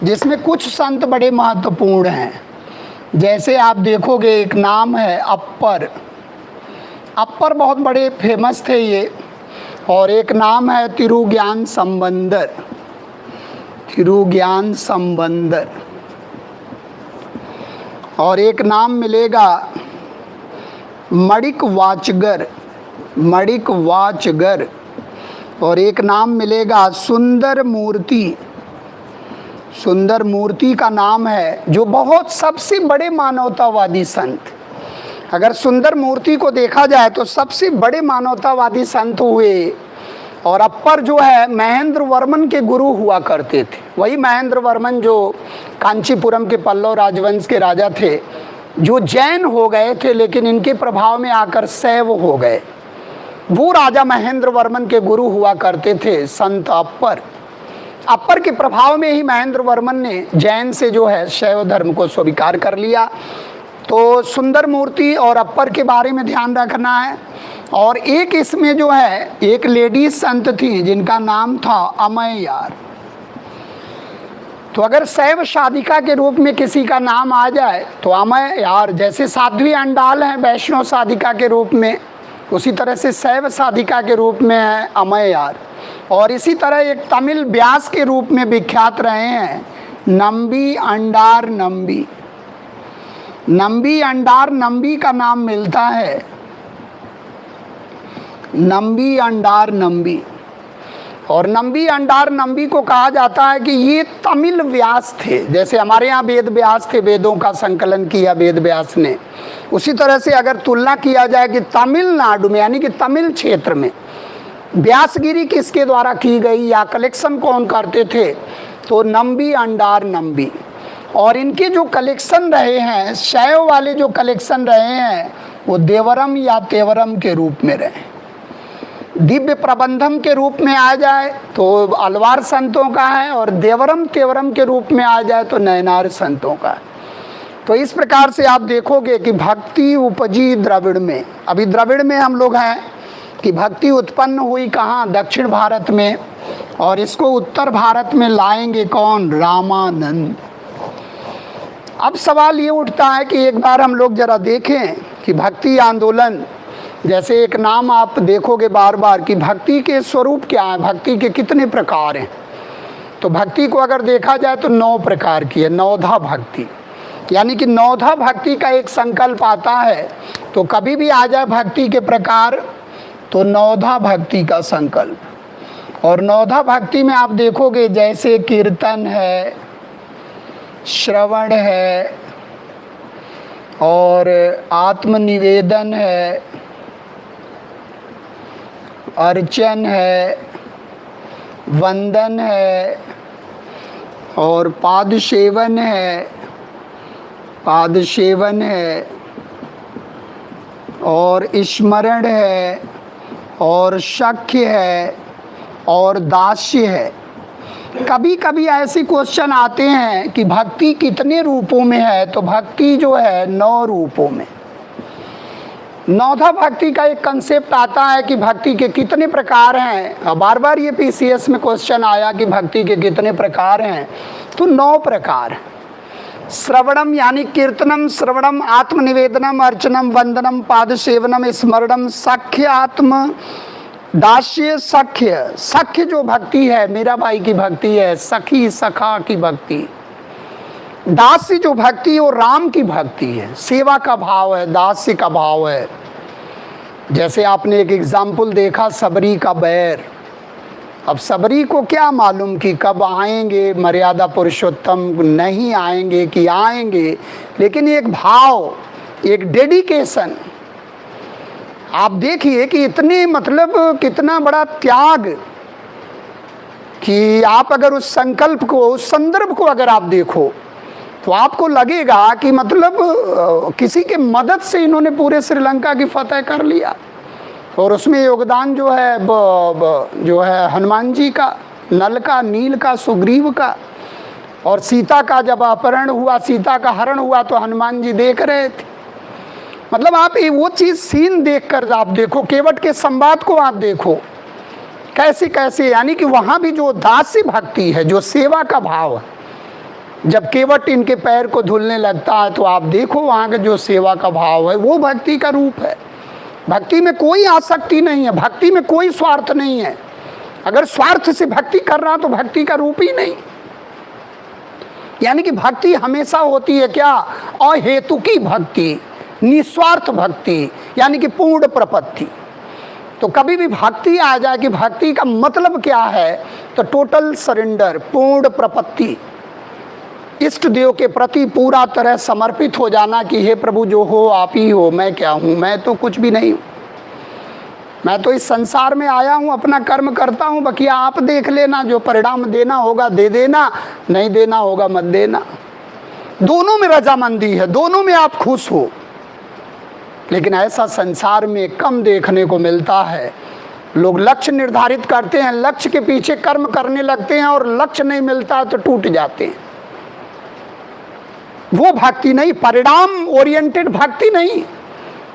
जिसमें कुछ संत बड़े महत्वपूर्ण हैं। जैसे आप देखोगे एक नाम है अप्पर, अप्पर बहुत बड़े फेमस थे ये, और एक नाम है तिरुज्ञान संबंदर, तिरुज्ञान संबंदर, और एक नाम मिलेगा मणिक वाचगर, मणिक वाचगर, और एक नाम मिलेगा सुंदर मूर्ति, सुंदर मूर्ति का नाम है, जो बहुत सबसे बड़े मानवतावादी संत। अगर सुंदर मूर्ति को देखा जाए तो सबसे बड़े मानवतावादी संत हुए। और अप्पर जो है महेंद्र वर्मन के गुरु हुआ करते थे। वही महेंद्र वर्मन जो कांचीपुरम के पल्लव राजवंश के राजा थे, जो जैन हो गए थे लेकिन इनके प्रभाव में आकर शैव हो गए। वो राजा महेंद्र वर्मन के गुरु हुआ करते थे संत अप्पर। अप्पर के प्रभाव में ही महेंद्र वर्मन ने जैन से जो है शैव धर्म को स्वीकार कर लिया। तो सुंदर मूर्ति और अप्पर के बारे में ध्यान रखना है। और एक इसमें जो है एक लेडीज संत थी जिनका नाम था अमैयार। तो अगर शैव साधिका के रूप में किसी का नाम आ जाए तो अमैयार, जैसे साध्वी अंडाल है वैष्णव साधिका के रूप में, उसी तरह से शैव साधिका के रूप में है अमैयार। और इसी तरह एक तमिल व्यास के रूप में विख्यात रहे हैं नंबी अंडार नंबी। नंबी अंडार नंबी का नाम मिलता है नंबी अंडार नंबी। और नंबी अंडार नंबी को कहा जाता है कि ये तमिल व्यास थे। जैसे हमारे यहाँ वेद व्यास थे, वेदों का संकलन किया वेद व्यास ने, उसी तरह से अगर तुलना किया जाए कि तमिलनाडु में यानी कि तमिल क्षेत्र में व्यासगिरी किसके द्वारा की गई या कलेक्शन कौन करते थे, तो नंबी अंडार नंबी। और इनके जो कलेक्शन रहे हैं, शैव वाले जो कलेक्शन रहे हैं, वो देवरम या तेवरम के रूप में रहे। दिव्य प्रबंधम के रूप में आ जाए तो अलवार संतों का है, और देवरम तेवरम के रूप में आ जाए तो नयनार संतों का है। तो इस प्रकार से आप देखोगे कि भक्ति उपजी द्रविड़ में। अभी द्रविड़ में हम लोग हैं कि भक्ति उत्पन्न हुई कहाँ, दक्षिण भारत में, और इसको उत्तर भारत में लाएंगे कौन, रामानंद। अब सवाल ये उठता है कि एक बार हम लोग जरा देखें कि भक्ति आंदोलन, जैसे एक नाम आप देखोगे बार बार कि भक्ति के स्वरूप क्या है, भक्ति के कितने प्रकार हैं। तो भक्ति को अगर देखा जाए तो 9 प्रकार की है, नवधा भक्ति। यानी कि नवधा भक्ति का एक संकल्प आता है। तो कभी भी आ जाए भक्ति के प्रकार तो नवधा भक्ति का संकल्प। और नवधा भक्ति में आप देखोगे जैसे कीर्तन है, श्रवण है, और आत्मनिवेदन है, अर्चन है, वंदन है और पाद सेवन है, और स्मरण है और शक्य है और दास्य है। कभी कभी ऐसे क्वेश्चन आते हैं कि भक्ति कितने रूपों में है, तो भक्ति जो है 9 रूपों में। नौधा भक्ति का एक कंसेप्ट आता है कि भक्ति के कितने प्रकार हैं। बार बार ये पीसीएस में क्वेश्चन आया कि भक्ति के कितने प्रकार हैं, तो 9 प्रकार। श्रवणम यानी कीर्तनम, श्रवणम आत्मनिवेदनम, अर्चनम, वंदनम, पाद सेवनम, स्मरणम, सख्य आत्म दास्य, सख्य जो भक्ति है मीरा बाई की भक्ति है, सखी सखा की भक्ति। दास्य जो भक्ति है वो राम की भक्ति है, सेवा का भाव है, दास्य का भाव है। जैसे आपने एक एग्जाम्पल देखा सबरी का बैर। अब सबरी को क्या मालूम कि कब आएंगे मर्यादा पुरुषोत्तम, नहीं आएंगे कि आएंगे, लेकिन एक भाव, एक डेडिकेशन। आप देखिए कि इतने मतलब कितना बड़ा त्याग कि आप अगर उस संकल्प को, उस संदर्भ को अगर आप देखो तो आपको लगेगा कि मतलब किसी के मदद से इन्होंने पूरे श्रीलंका की फतह कर लिया। और उसमें योगदान जो है हनुमान जी का, नल का, नील का, सुग्रीव का। और सीता का जब अपहरण हुआ, सीता का हरण हुआ तो हनुमान जी देख रहे थे। मतलब आप वो चीज़ सीन देखकर आप देखो, केवट के संवाद को आप देखो कैसे कैसे, यानी कि वहाँ भी जो दासी भक्ति है, जो सेवा का भाव है। जब केवट इनके पैर को धुलने लगता है तो आप देखो वहाँ का जो सेवा का भाव है, वो भक्ति का रूप है। भक्ति में कोई आसक्ति नहीं है, भक्ति में कोई स्वार्थ नहीं है। अगर स्वार्थ से भक्ति कर रहा तो भक्ति का रूप ही नहीं। यानी कि भक्ति हमेशा होती है क्या? अहेतुकी भक्ति, निस्वार्थ भक्ति, यानी कि पूर्ण प्रपत्ति। तो कभी भी भक्ति आ जाए कि भक्ति का मतलब क्या है, तो टोटल सरेंडर, पूर्ण प्रपत्ति, इष्ट देव के प्रति पूरा तरह समर्पित हो जाना कि हे प्रभु जो हो आप ही हो, मैं क्या हूँ, मैं तो कुछ भी नहीं हूँ। मैं तो इस संसार में आया हूँ, अपना कर्म करता हूँ, बाकी आप देख लेना, जो परिणाम देना होगा दे देना, नहीं देना होगा मत देना। दोनों में रजामंदी है, दोनों में आप खुश हो। लेकिन ऐसा संसार में कम देखने को मिलता है। लोग लक्ष्य निर्धारित करते हैं, लक्ष्य के पीछे कर्म करने लगते हैं और लक्ष्य नहीं मिलता तो टूट जाते हैं। वो भक्ति नहीं, परिणाम ओरिएंटेड भक्ति नहीं।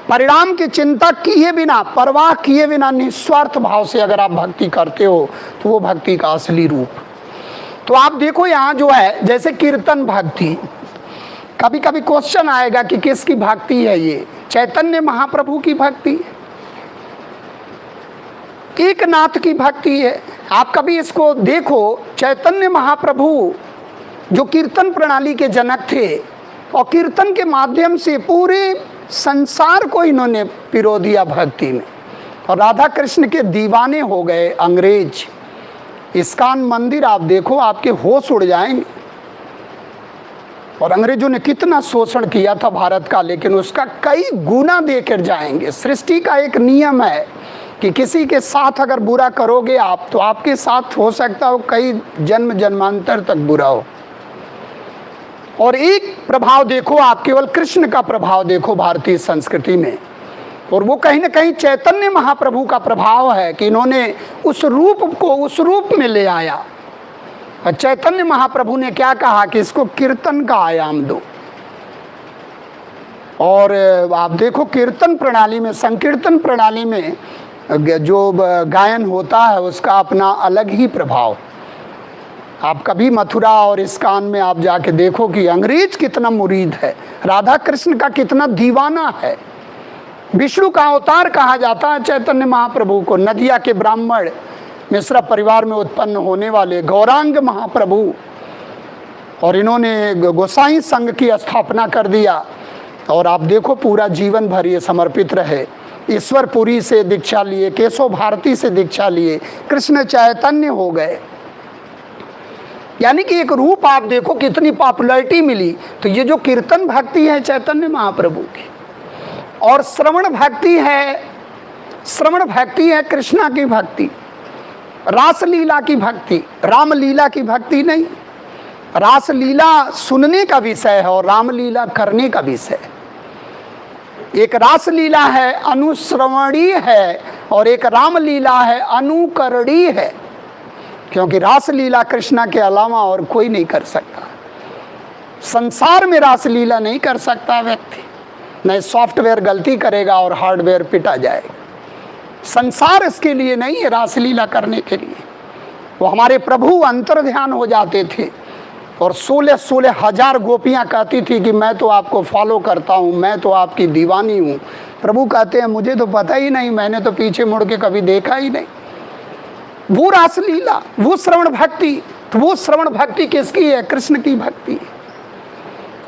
परिणाम की चिंता किए बिना, परवाह किए बिना, निस्वार्थ भाव से अगर आप भक्ति करते हो तो वो भक्ति का असली रूप। तो आप देखो यहाँ जो है, जैसे कीर्तन भक्ति, कभी कभी क्वेश्चन आएगा कि किसकी भक्ति है ये? चैतन्य महाप्रभु की भक्ति, एकनाथ की भक्ति है। आप कभी इसको देखो, चैतन्य महाप्रभु जो कीर्तन प्रणाली के जनक थे और कीर्तन के माध्यम से पूरे संसार को इन्होंने पिरो दिया भक्ति में। और राधा कृष्ण के दीवाने हो गए अंग्रेज। इस्कॉन मंदिर आप देखो, आपके होश उड़ जाएंगे। और अंग्रेजों ने कितना शोषण किया था भारत का, लेकिन उसका कई गुना देकर जाएंगे। सृष्टि का एक नियम है कि किसी के साथ अगर बुरा करोगे आप, तो आपके साथ हो सकता हो कई जन्म जन्मांतर तक बुरा हो। और एक प्रभाव देखो आप, केवल कृष्ण का प्रभाव देखो भारतीय संस्कृति में, और वो कहीं ना कहीं चैतन्य महाप्रभु का प्रभाव है कि इन्होंने उस रूप को उस रूप में ले आया। और चैतन्य महाप्रभु ने क्या कहा कि इसको कीर्तन का आयाम दो। और आप देखो कीर्तन प्रणाली में, संकीर्तन प्रणाली में जो गायन होता है उसका अपना अलग ही प्रभाव। आप कभी मथुरा और इस्कॉन में आप जाके देखो कि अंग्रेज कितना मुरीद है, राधा कृष्ण का कितना दीवाना है। विष्णु का अवतार कहा जाता है चैतन्य महाप्रभु को। नदिया के ब्राह्मण, मिश्रा परिवार में उत्पन्न होने वाले गौरांग महाप्रभु, और इन्होंने गोसाई संघ की स्थापना कर दिया। और आप देखो पूरा जीवन भर ये समर्पित रहे। ईश्वरपुरी से दीक्षा लिए, केशव भारती से दीक्षा लिए, कृष्ण चैतन्य हो गए। यानी कि एक रूप आप देखो कितनी पॉपुलैरिटी मिली। तो ये जो कीर्तन भक्ति है चैतन्य महाप्रभु की, और श्रवण भक्ति है श्रवण भक्ति है कृष्णा की भक्ति, रासलीला की भक्ति, रामलीला की भक्ति नहीं। रासलीला सुनने का विषय है और रामलीला करने का विषय है। एक रासलीला है अनुश्रवणीय है और एक रामलीला है अनुकरणीय है, क्योंकि रासलीला कृष्णा के अलावा और कोई नहीं कर सकता। संसार में रासलीला नहीं कर सकता व्यक्ति, नहीं सॉफ्टवेयर गलती करेगा और हार्डवेयर पिटा जाएगा। संसार इसके लिए नहीं है रासलीला करने के लिए। वो हमारे प्रभु अंतर ध्यान हो जाते थे और 16 हजार गोपियाँ कहती थी कि मैं तो आपको फॉलो करता हूँ, मैं तो आपकी दीवानी हूँ। प्रभु कहते हैं मुझे तो पता ही नहीं, मैंने तो पीछे मुड़ के कभी देखा ही नहीं। वो रासलीला, वो श्रवण भक्ति, तो वो श्रवण भक्ति किसकी है? कृष्ण की भक्ति है।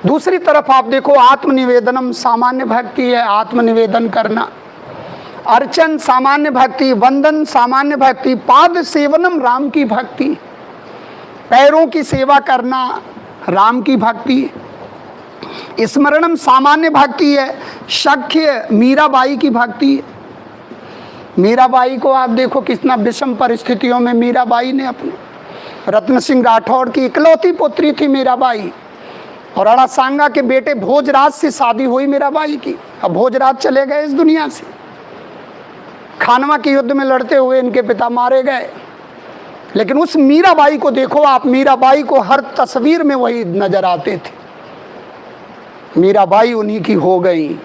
दूसरी तरफ आप देखो आत्मनिवेदनम सामान्य भक्ति है, आत्मनिवेदन करना। अर्चन सामान्य भक्ति, वंदन सामान्य भक्ति, पाद सेवनम राम की भक्ति, पैरों की सेवा करना राम की भक्ति, स्मरणम सामान्य भक्ति है, सख्य मीराबाई की भक्ति है। मीराबाई को आप देखो कितना विषम परिस्थितियों में मीराबाई ने अपने, रत्न सिंह राठौड़ की इकलौती पुत्री थी मीराबाई, और अड़ासांगा के बेटे भोजराज से शादी हुई मीराबाई की। अब भोजराज चले गए इस दुनिया से, खानवा के युद्ध में लड़ते हुए इनके पिता मारे गए। लेकिन उस मीराबाई को देखो आप, मीराबाई को हर तस्वीर में वही नजर आते थे। मीराबाई उन्हीं की हो गई।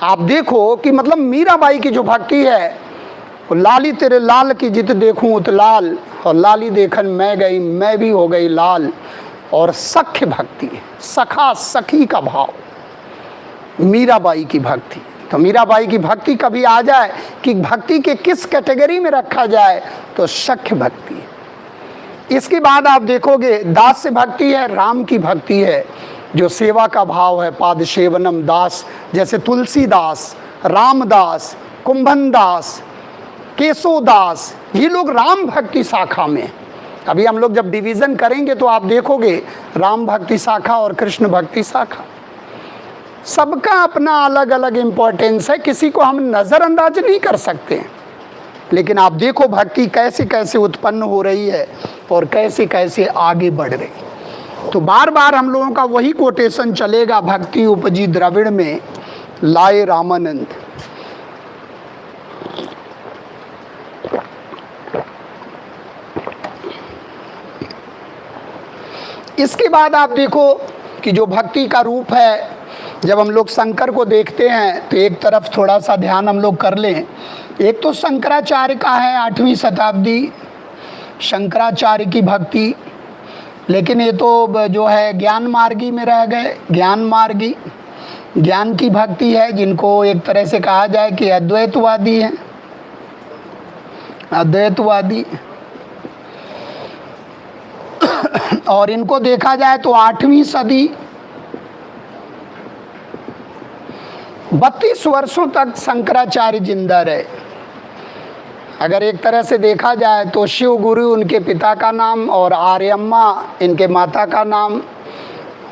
आप देखो कि मतलब मीराबाई की जो भक्ति है, वो लाली तेरे लाल की जित देखूं उत लाल, और लाली देखन मैं गई मैं भी हो गई लाल। और सख्य भक्ति, सखा सखी का भाव, मीराबाई की भक्ति। तो मीराबाई की भक्ति कभी आ जाए कि भक्ति के किस कैटेगरी में रखा जाए, तो सख्य भक्ति है। इसके बाद आप देखोगे दास भक्ति है, राम की भक्ति है, जो सेवा का भाव है, पाद सेवनम दास, जैसे तुलसीदास, रामदास, कुंभनदास, केशवदास, ये लोग राम भक्ति शाखा में। अभी हम लोग जब डिवीज़न करेंगे तो आप देखोगे राम भक्ति शाखा और कृष्ण भक्ति शाखा, सबका अपना अलग अलग इम्पोर्टेंस है, किसी को हम नज़रअंदाज नहीं कर सकते। लेकिन आप देखो भक्ति कैसे कैसे उत्पन्न हो रही है और कैसे कैसे आगे बढ़ रही। तो बार बार हम लोगों का वही कोटेशन चलेगा, भक्ति उपजी द्रविड़ में लाए रामानंद। इसके बाद आप देखो कि जो भक्ति का रूप है, जब हम लोग शंकर को देखते हैं तो एक तरफ थोड़ा सा ध्यान हम लोग कर लें। एक तो शंकराचार्य का है 8वीं शताब्दी, शंकराचार्य की भक्ति। लेकिन ये तो जो है ज्ञान मार्गी में रह गए, ज्ञान मार्गी, ज्ञान की भक्ति है, जिनको एक तरह से कहा जाए कि अद्वैतवादी हैं, अद्वैतवादी। और इनको देखा जाए तो 8वीं सदी, 32 वर्षों तक शंकराचार्य जिंदा रहे। अगर एक तरह से देखा जाए तो शिव गुरु उनके पिता का नाम और आर्यम्मा इनके माता का नाम,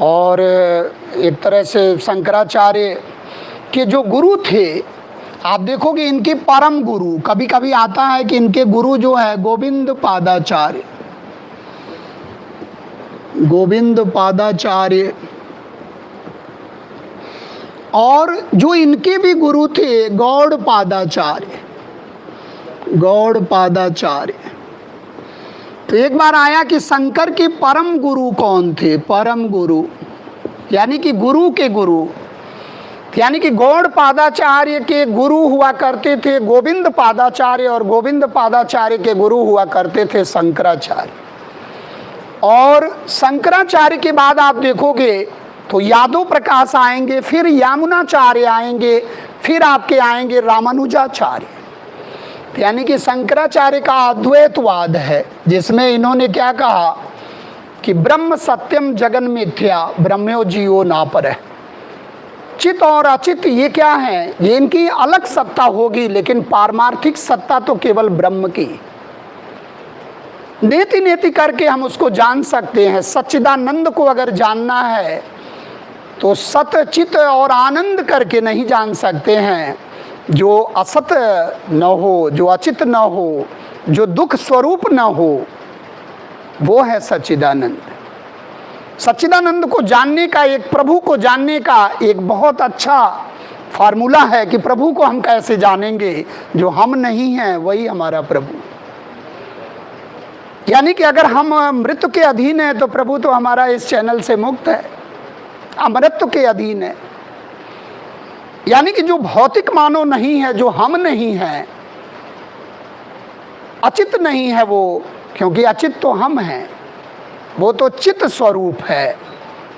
और एक तरह से शंकराचार्य के जो गुरु थे, आप देखोगे इनके परम गुरु, कभी कभी आता है कि इनके गुरु जो है गोविंद पादाचार्य, गोविंद पादाचार्य। और जो इनके भी गुरु थे गौड़ पादाचार्य, गौड़ पादाचार्य। तो एक बार आया कि शंकर के परम गुरु कौन थे? परम गुरु यानी कि गुरु के गुरु, यानी कि गौड़ पादाचार्य के गुरु हुआ करते थे गोविंद पादाचार्य, और गोविंद पादाचार्य के गुरु हुआ करते थे शंकराचार्य। और शंकराचार्य के बाद आप देखोगे तो यादव प्रकाश आएंगे, फिर यामुनाचार्य आएंगे, फिर आपके आएंगे रामानुजाचार्य। यानी कि शंकराचार्य का अद्वैतवाद है, जिसमें इन्होंने क्या कहा कि ब्रह्म सत्यम जगन मिथ्या ब्रह्मो जीवो नापर। चित और अचित ये क्या है? ये इनकी अलग सत्ता होगी, लेकिन पारमार्थिक सत्ता तो केवल ब्रह्म की। नेति नेति करके हम उसको जान सकते हैं। सच्चिदानंद को अगर जानना है तो सत चित और आनंद करके नहीं जान सकते हैं, जो असत न हो, जो अचित न हो, जो दुख स्वरूप न हो, वो है सच्चिदानंद। सच्चिदानंद को जानने का, एक प्रभु को जानने का एक बहुत अच्छा फार्मूला है कि प्रभु को हम कैसे जानेंगे। जो हम नहीं हैं वही हमारा प्रभु। यानी कि अगर हम मृत्यु के अधीन हैं तो प्रभु तो हमारा इस चैनल से मुक्त है, अमृतत्व के अधीन है। यानी कि जो भौतिक मानव नहीं है, जो हम नहीं हैं, अचित नहीं है वो, क्योंकि अचित तो हम हैं, वो तो चित स्वरूप है।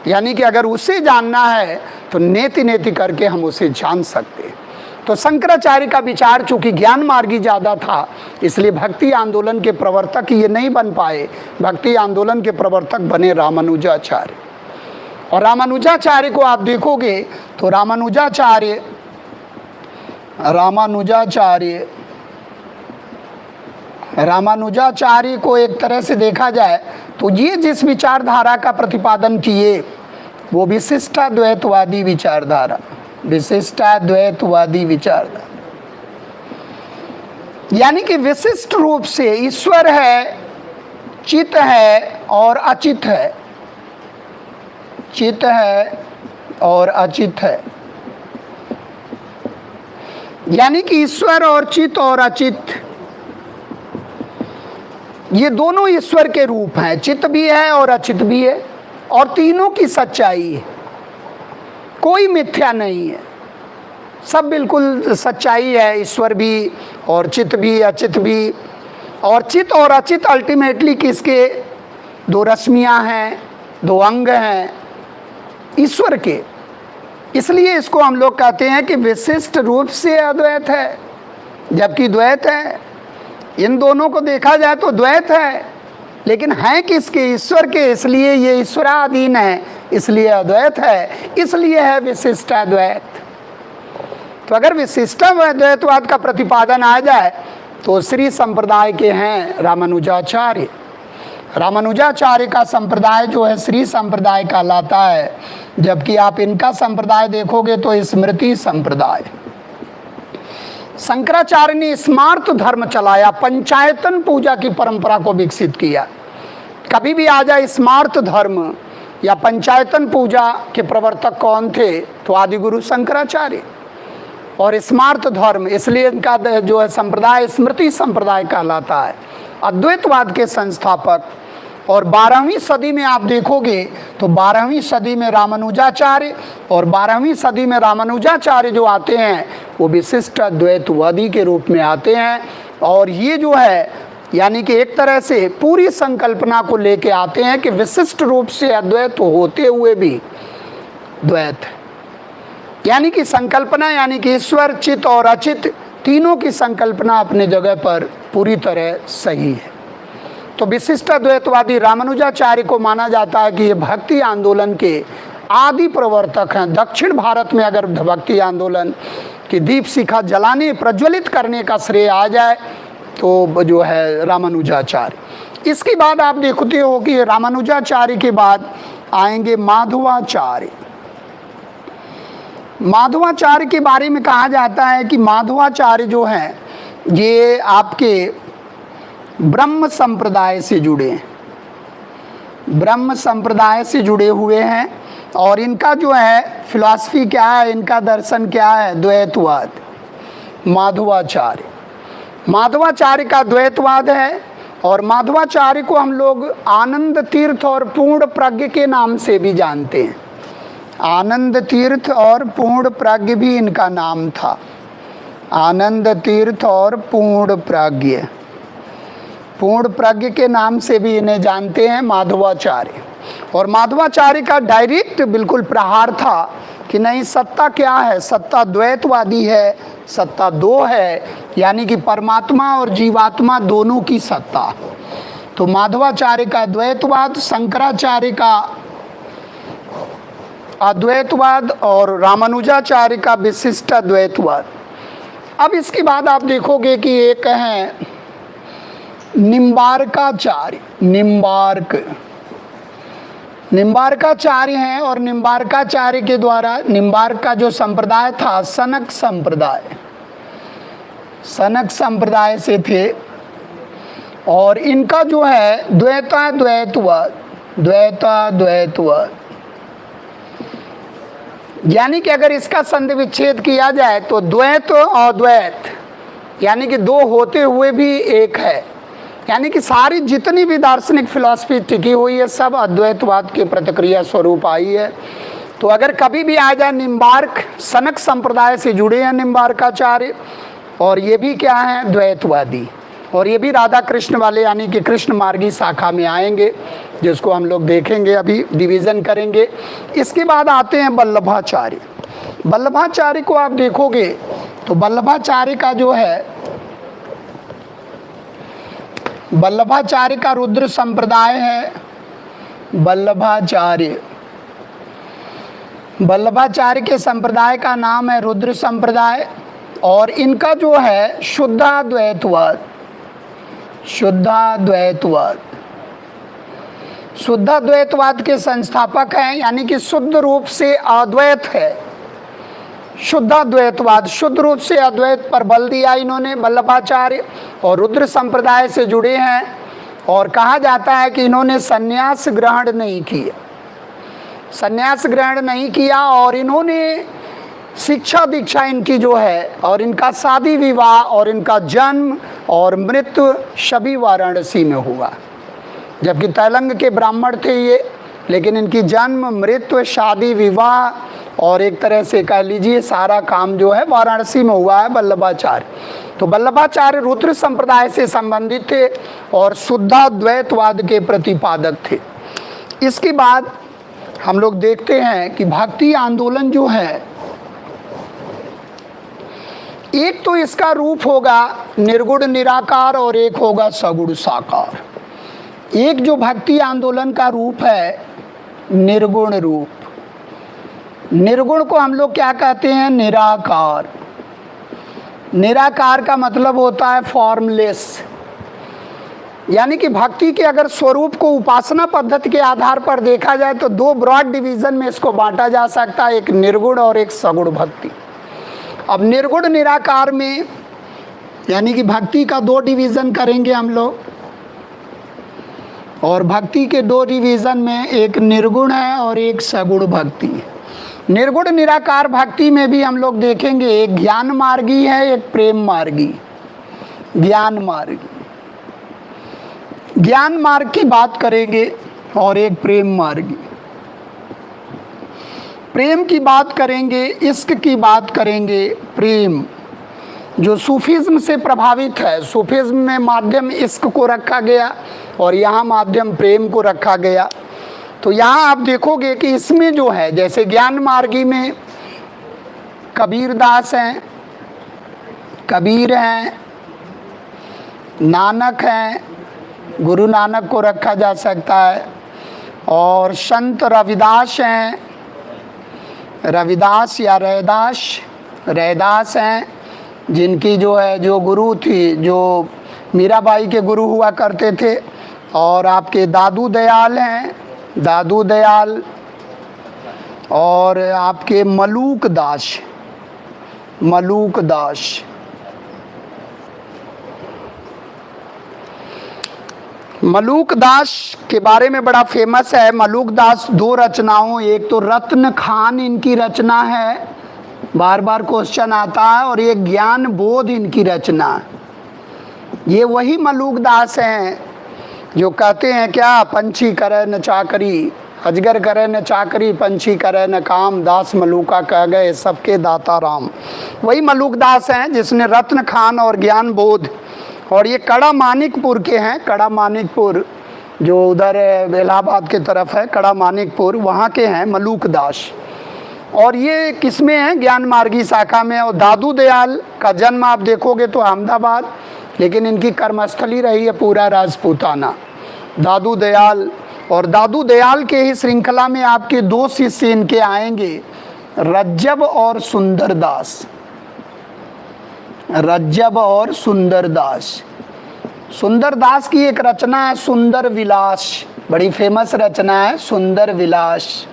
यानी कि अगर उसे जानना है तो नेति नेति करके हम उसे जान सकते हैं। तो शंकराचार्य का विचार चूंकि ज्ञान मार्गी ज़्यादा था, इसलिए भक्ति आंदोलन के प्रवर्तक ये नहीं बन पाए। भक्ति आंदोलन के प्रवर्तक बने रामानुजाचार्य। और रामानुजाचार्य को आप देखोगे तो रामानुजाचार्य को एक तरह से देखा जाए तो ये जिस विचारधारा का प्रतिपादन किए वो विशिष्टाद्वैतवादी विचारधारा, विशिष्टाद्वैतवादी विचारधारा। यानी कि विशिष्ट रूप से ईश्वर है, चित है और अचित है, चित है और अचित है। यानी कि ईश्वर और चित और अचित ये दोनों ईश्वर के रूप हैं। चित भी है और अचित भी है, और तीनों की सच्चाई है, कोई मिथ्या नहीं है, सब बिल्कुल सच्चाई है। ईश्वर भी और चित भी, अचित भी। और चित और अचित अल्टीमेटली किसके? दो रश्मियां हैं, दो अंग हैं ईश्वर के। इसलिए इसको हम लोग कहते हैं कि विशिष्ट रूप से अद्वैत है, जबकि द्वैत है। इन दोनों को देखा जाए तो द्वैत है, लेकिन है किसके? ईश्वर के। इसलिए ये ईश्वराधीन है, इसलिए अद्वैत है, इसलिए है विशिष्टाद्वैत। तो अगर विशिष्टाद्वैतवाद का प्रतिपादन आ जाए तो श्री संप्रदाय के हैं रामानुजाचार्य। रामानुजाचार्य का संप्रदाय जो है श्री संप्रदाय कहलाता है, जबकि आप इनका संप्रदाय देखोगे तो स्मृति संप्रदाय। शंकराचार्य ने स्मार्त धर्म चलाया, पंचायतन पूजा की परंपरा को विकसित किया। कभी भी आ जाए स्मार्त धर्म या पंचायतन पूजा के प्रवर्तक कौन थे? तो आदिगुरु शंकराचार्य। और स्मार्त धर्म, इसलिए इनका जो है संप्रदाय स्मृति संप्रदाय कहलाता है। अद्वैतवाद के संस्थापक। और 12वीं सदी में आप देखोगे तो 12वीं सदी में रामानुजाचार्य, और 12वीं सदी में रामानुजाचार्य जो आते हैं वो विशिष्ट अद्वैतवादी के रूप में आते हैं। और ये जो है यानी कि एक तरह से पूरी संकल्पना को लेके आते हैं कि विशिष्ट रूप से अद्वैत होते हुए भी द्वैत, यानी कि संकल्पना, यानी कि ईश्वर, चित और अचित तीनों की संकल्पना अपने जगह पर पूरी तरह सही है। तो विशिष्टाद्वैतवादी रामानुजाचार्य को माना जाता है कि ये भक्ति आंदोलन के आदि प्रवर्तक हैं। दक्षिण भारत में अगर भक्ति आंदोलन की दीप शिखा जलाने, प्रज्वलित करने का श्रेय आ जाए तो जो है रामानुजाचार्य। इसके बाद आप देखते हो कि रामानुजाचार्य के बाद आएंगे माधवाचार्य। माधवाचार्य के बारे में कहा जाता है कि माधवाचार्य जो हैं ये आपके ब्रह्म संप्रदाय से जुड़े हैं, ब्रह्म संप्रदाय से जुड़े हुए हैं। और इनका जो है फिलॉसफी क्या है, इनका दर्शन क्या है? द्वैतवाद। माधवाचार्य का द्वैतवाद है। और माधवाचार्य को हम लोग आनंद तीर्थ और पूर्ण प्रज्ञ के नाम से भी जानते हैं। आनंद तीर्थ और पूर्ण प्रज्ञ भी इनका नाम था। आनंद तीर्थ और पूर्ण प्रज्ञ, पूर्ण प्रज्ञ के नाम से भी इन्हें जानते हैं माधवाचार्य। और माधवाचार्य का डायरेक्ट बिल्कुल प्रहार था कि नहीं, सत्ता क्या है? सत्ता द्वैतवादी है, सत्ता दो है, यानी कि परमात्मा और जीवात्मा दोनों की सत्ता। तो माधवाचार्य का द्वैतवाद, शंकराचार्य का अद्वैतवाद और रामानुजाचार्य का विशिष्टाद्वैतवाद। अब इसके बाद आप देखोगे कि एक है निम्बार्काचार्य। निम्बार्काचार्य हैं। और निम्बार्काचार्य के द्वारा, निम्बार्क का जो संप्रदाय था सनक संप्रदाय, सनक संप्रदाय से थे और इनका जो है द्वैतवाद, यानी कि अगर इसका संधि विच्छेद किया जाए तो द्वैत और द्वैत यानी कि दो होते हुए भी एक है, यानी कि सारी जितनी भी दार्शनिक फिलॉसफी टिकी हुई है सब अद्वैतवाद के प्रतिक्रिया स्वरूप आई है। तो अगर कभी भी आ जाए निम्बार्क सनक संप्रदाय से जुड़े हैं निम्बार्काचार्य, और ये भी क्या है द्वैतवादी, और ये भी राधा कृष्ण वाले यानी कि कृष्ण मार्गी शाखा में आएंगे, जिसको हम लोग देखेंगे, अभी डिवीज़न करेंगे। इसके बाद आते हैं वल्लभाचार्य। वल्लभाचार्य को आप देखोगे तो वल्लभाचार्य का जो है, वल्लभाचार्य का रुद्र संप्रदाय है। वल्लभाचार्य के संप्रदाय का नाम है रुद्र संप्रदाय, और इनका जो है शुद्धाद्वैतवाद के संस्थापक हैं, यानी कि शुद्ध रूप से अद्वैत है। शुद्धाद्वैतवाद, शुद्ध रूप से अद्वैत पर बल दिया इन्होंने वल्लभाचार्य, और रुद्र संप्रदाय से जुड़े हैं। और कहा जाता है कि इन्होंने संन्यास ग्रहण नहीं किया, और इन्होंने शिक्षा दीक्षा इनकी जो है, और इनका शादी विवाह और इनका जन्म और मृत्यु सभी वाराणसी में हुआ। जबकि तैलंग के ब्राह्मण थे ये, लेकिन इनकी जन्म मृत्यु शादी विवाह और एक तरह से कह लीजिए सारा काम जो है वाराणसी में हुआ है वल्लभाचार्य। तो वल्लभाचार्य रुद्र संप्रदाय से संबंधित थे और शुद्धाद्वैतवाद के प्रतिपादक थे। इसके बाद हम लोग देखते हैं कि भक्ति आंदोलन जो है, एक तो इसका रूप होगा निर्गुण निराकार और एक होगा सगुण साकार। एक जो भक्ति आंदोलन का रूप है निर्गुण रूप, निर्गुण को हम लोग क्या कहते हैं निराकार। निराकार का मतलब होता है फॉर्मलेस, यानी कि भक्ति के अगर स्वरूप को उपासना पद्धति के आधार पर देखा जाए तो दो ब्रॉड डिवीज़न में इसको बांटा जा सकता है, एक निर्गुण और एक सगुण भक्ति। अब निर्गुण निराकार में यानी कि भक्ति का दो डिवीज़न करेंगे हम लोग, और भक्ति के दो डिवीज़न में एक निर्गुण है और एक सगुण भक्ति है। निर्गुण निराकार भक्ति में भी हम लोग देखेंगे एक ज्ञान मार्गी है, एक प्रेम मार्गी। ज्ञान मार्ग की बात करेंगे और एक प्रेम मार्गी। प्रेम की बात करेंगे, इश्क की बात करेंगे। प्रेम जो सूफिज्म से प्रभावित है, सूफिज्म में माध्यम इश्क को रखा गया और यहाँ माध्यम प्रेम को रखा गया। तो यहाँ आप देखोगे कि इसमें जो है जैसे ज्ञान मार्गी में कबीर दास हैं, कबीर हैं, नानक हैं, गुरु नानक को रखा जा सकता है, और संत रविदास हैं, रविदास या रैदास हैं, जिनकी जो है जो गुरु थी, जो मीराबाई के गुरु हुआ करते थे। और आपके दादू दयाल हैं, दादू दयाल, और आपके मलूक दास। मलूक दास के बारे में बड़ा फेमस है। मलूक दास दो रचनाओं, एक तो रत्न खान इनकी रचना है, बार बार क्वेश्चन आता है, और एक ज्ञान बोध इनकी रचना। ये वही मलूक दास हैं जो कहते हैं क्या, पंछी करे न चाकरी, अजगर करे न चाकरी, पंछी करे न काम, दास मलूका कह गए सबके दाता राम। वही मलूक दास हैं जिसने रत्न खान और ज्ञान बोध, और ये कड़ा मानिकपुर के हैं। कड़ा मानिकपुर जो उधर इलाहाबाद के तरफ है, कड़ा मानिकपुर, वहाँ के हैं मलूक दास। और ये किसमें हैं, ज्ञान मार्गी शाखा में। और दादू दयाल का जन्म आप देखोगे तो अहमदाबाद, लेकिन इनकी कर्मस्थली रही है पूरा राजपूताना। दादू दयाल, और दादू दयाल के ही श्रृंखला में आपके दो शिष्य इनके आएंगे, रज्जब और सुंदरदास। रज्जब और सुंदरदास। सुंदरदास की एक रचना है सुंदर विलास, बड़ी फेमस रचना है सुंदर विलास।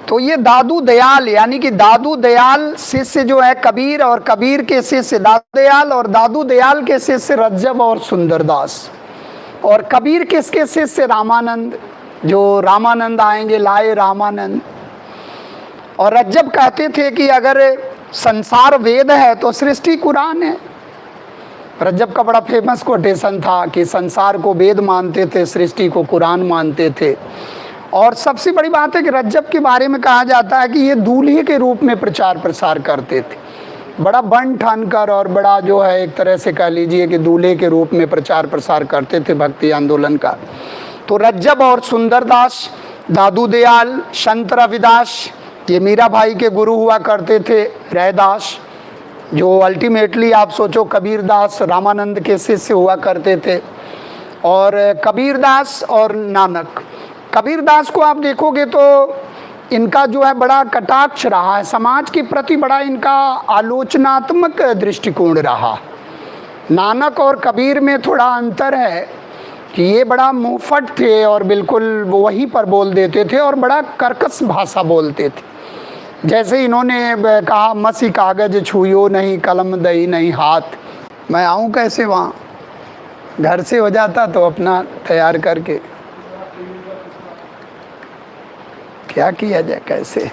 तो तो ये दादू दयाल, यानी कि दादू दयाल शिष्य जो है कबीर, और कबीर के शिष्य दादू दयाल, और दादू दयाल के शिष्य रज्जब और सुंदरदास, और कबीर किसके शिष्य रामानंद, जो रामानंद आएंगे लाए रामानंद। और रज्जब कहते थे कि अगर संसार वेद है तो सृष्टि कुरान है। रज्जब का बड़ा फेमस कोटेशन था कि संसार को वेद मानते थे, सृष्टि को कुरान मानते थे। और सबसे बड़ी बात है कि रज्जब के बारे में कहा जाता है कि ये दूल्हे के रूप में प्रचार प्रसार करते थे, बड़ा बन ठान कर, और बड़ा जो है एक तरह से कह लीजिए कि दूल्हे के रूप में प्रचार प्रसार करते थे भक्ति आंदोलन का। तो रज्जब और सुंदरदास, दादू दयाल, संत रविदास, ये मीरा भाई के गुरु हुआ करते थे। रैदास जो अल्टीमेटली आप सोचो कबीरदास रामानंद के शिष्य हुआ करते थे। और कबीरदास और नानक, कबीरदास को आप देखोगे तो इनका जो है बड़ा कटाक्ष रहा है, समाज के प्रति बड़ा इनका आलोचनात्मक दृष्टिकोण रहा। नानक और कबीर में थोड़ा अंतर है कि ये बड़ा मुंहफट थे और बिल्कुल वहीं पर बोल देते थे और बड़ा कर्कश भाषा बोलते थे। जैसे इन्होंने कहा, मसी कागज छुइयो नहीं, कलम दई नहीं हाथ। मैं आऊँ कैसे वहाँ, घर से हो जाता तो अपना तैयार करके, क्या किया जाए कैसे।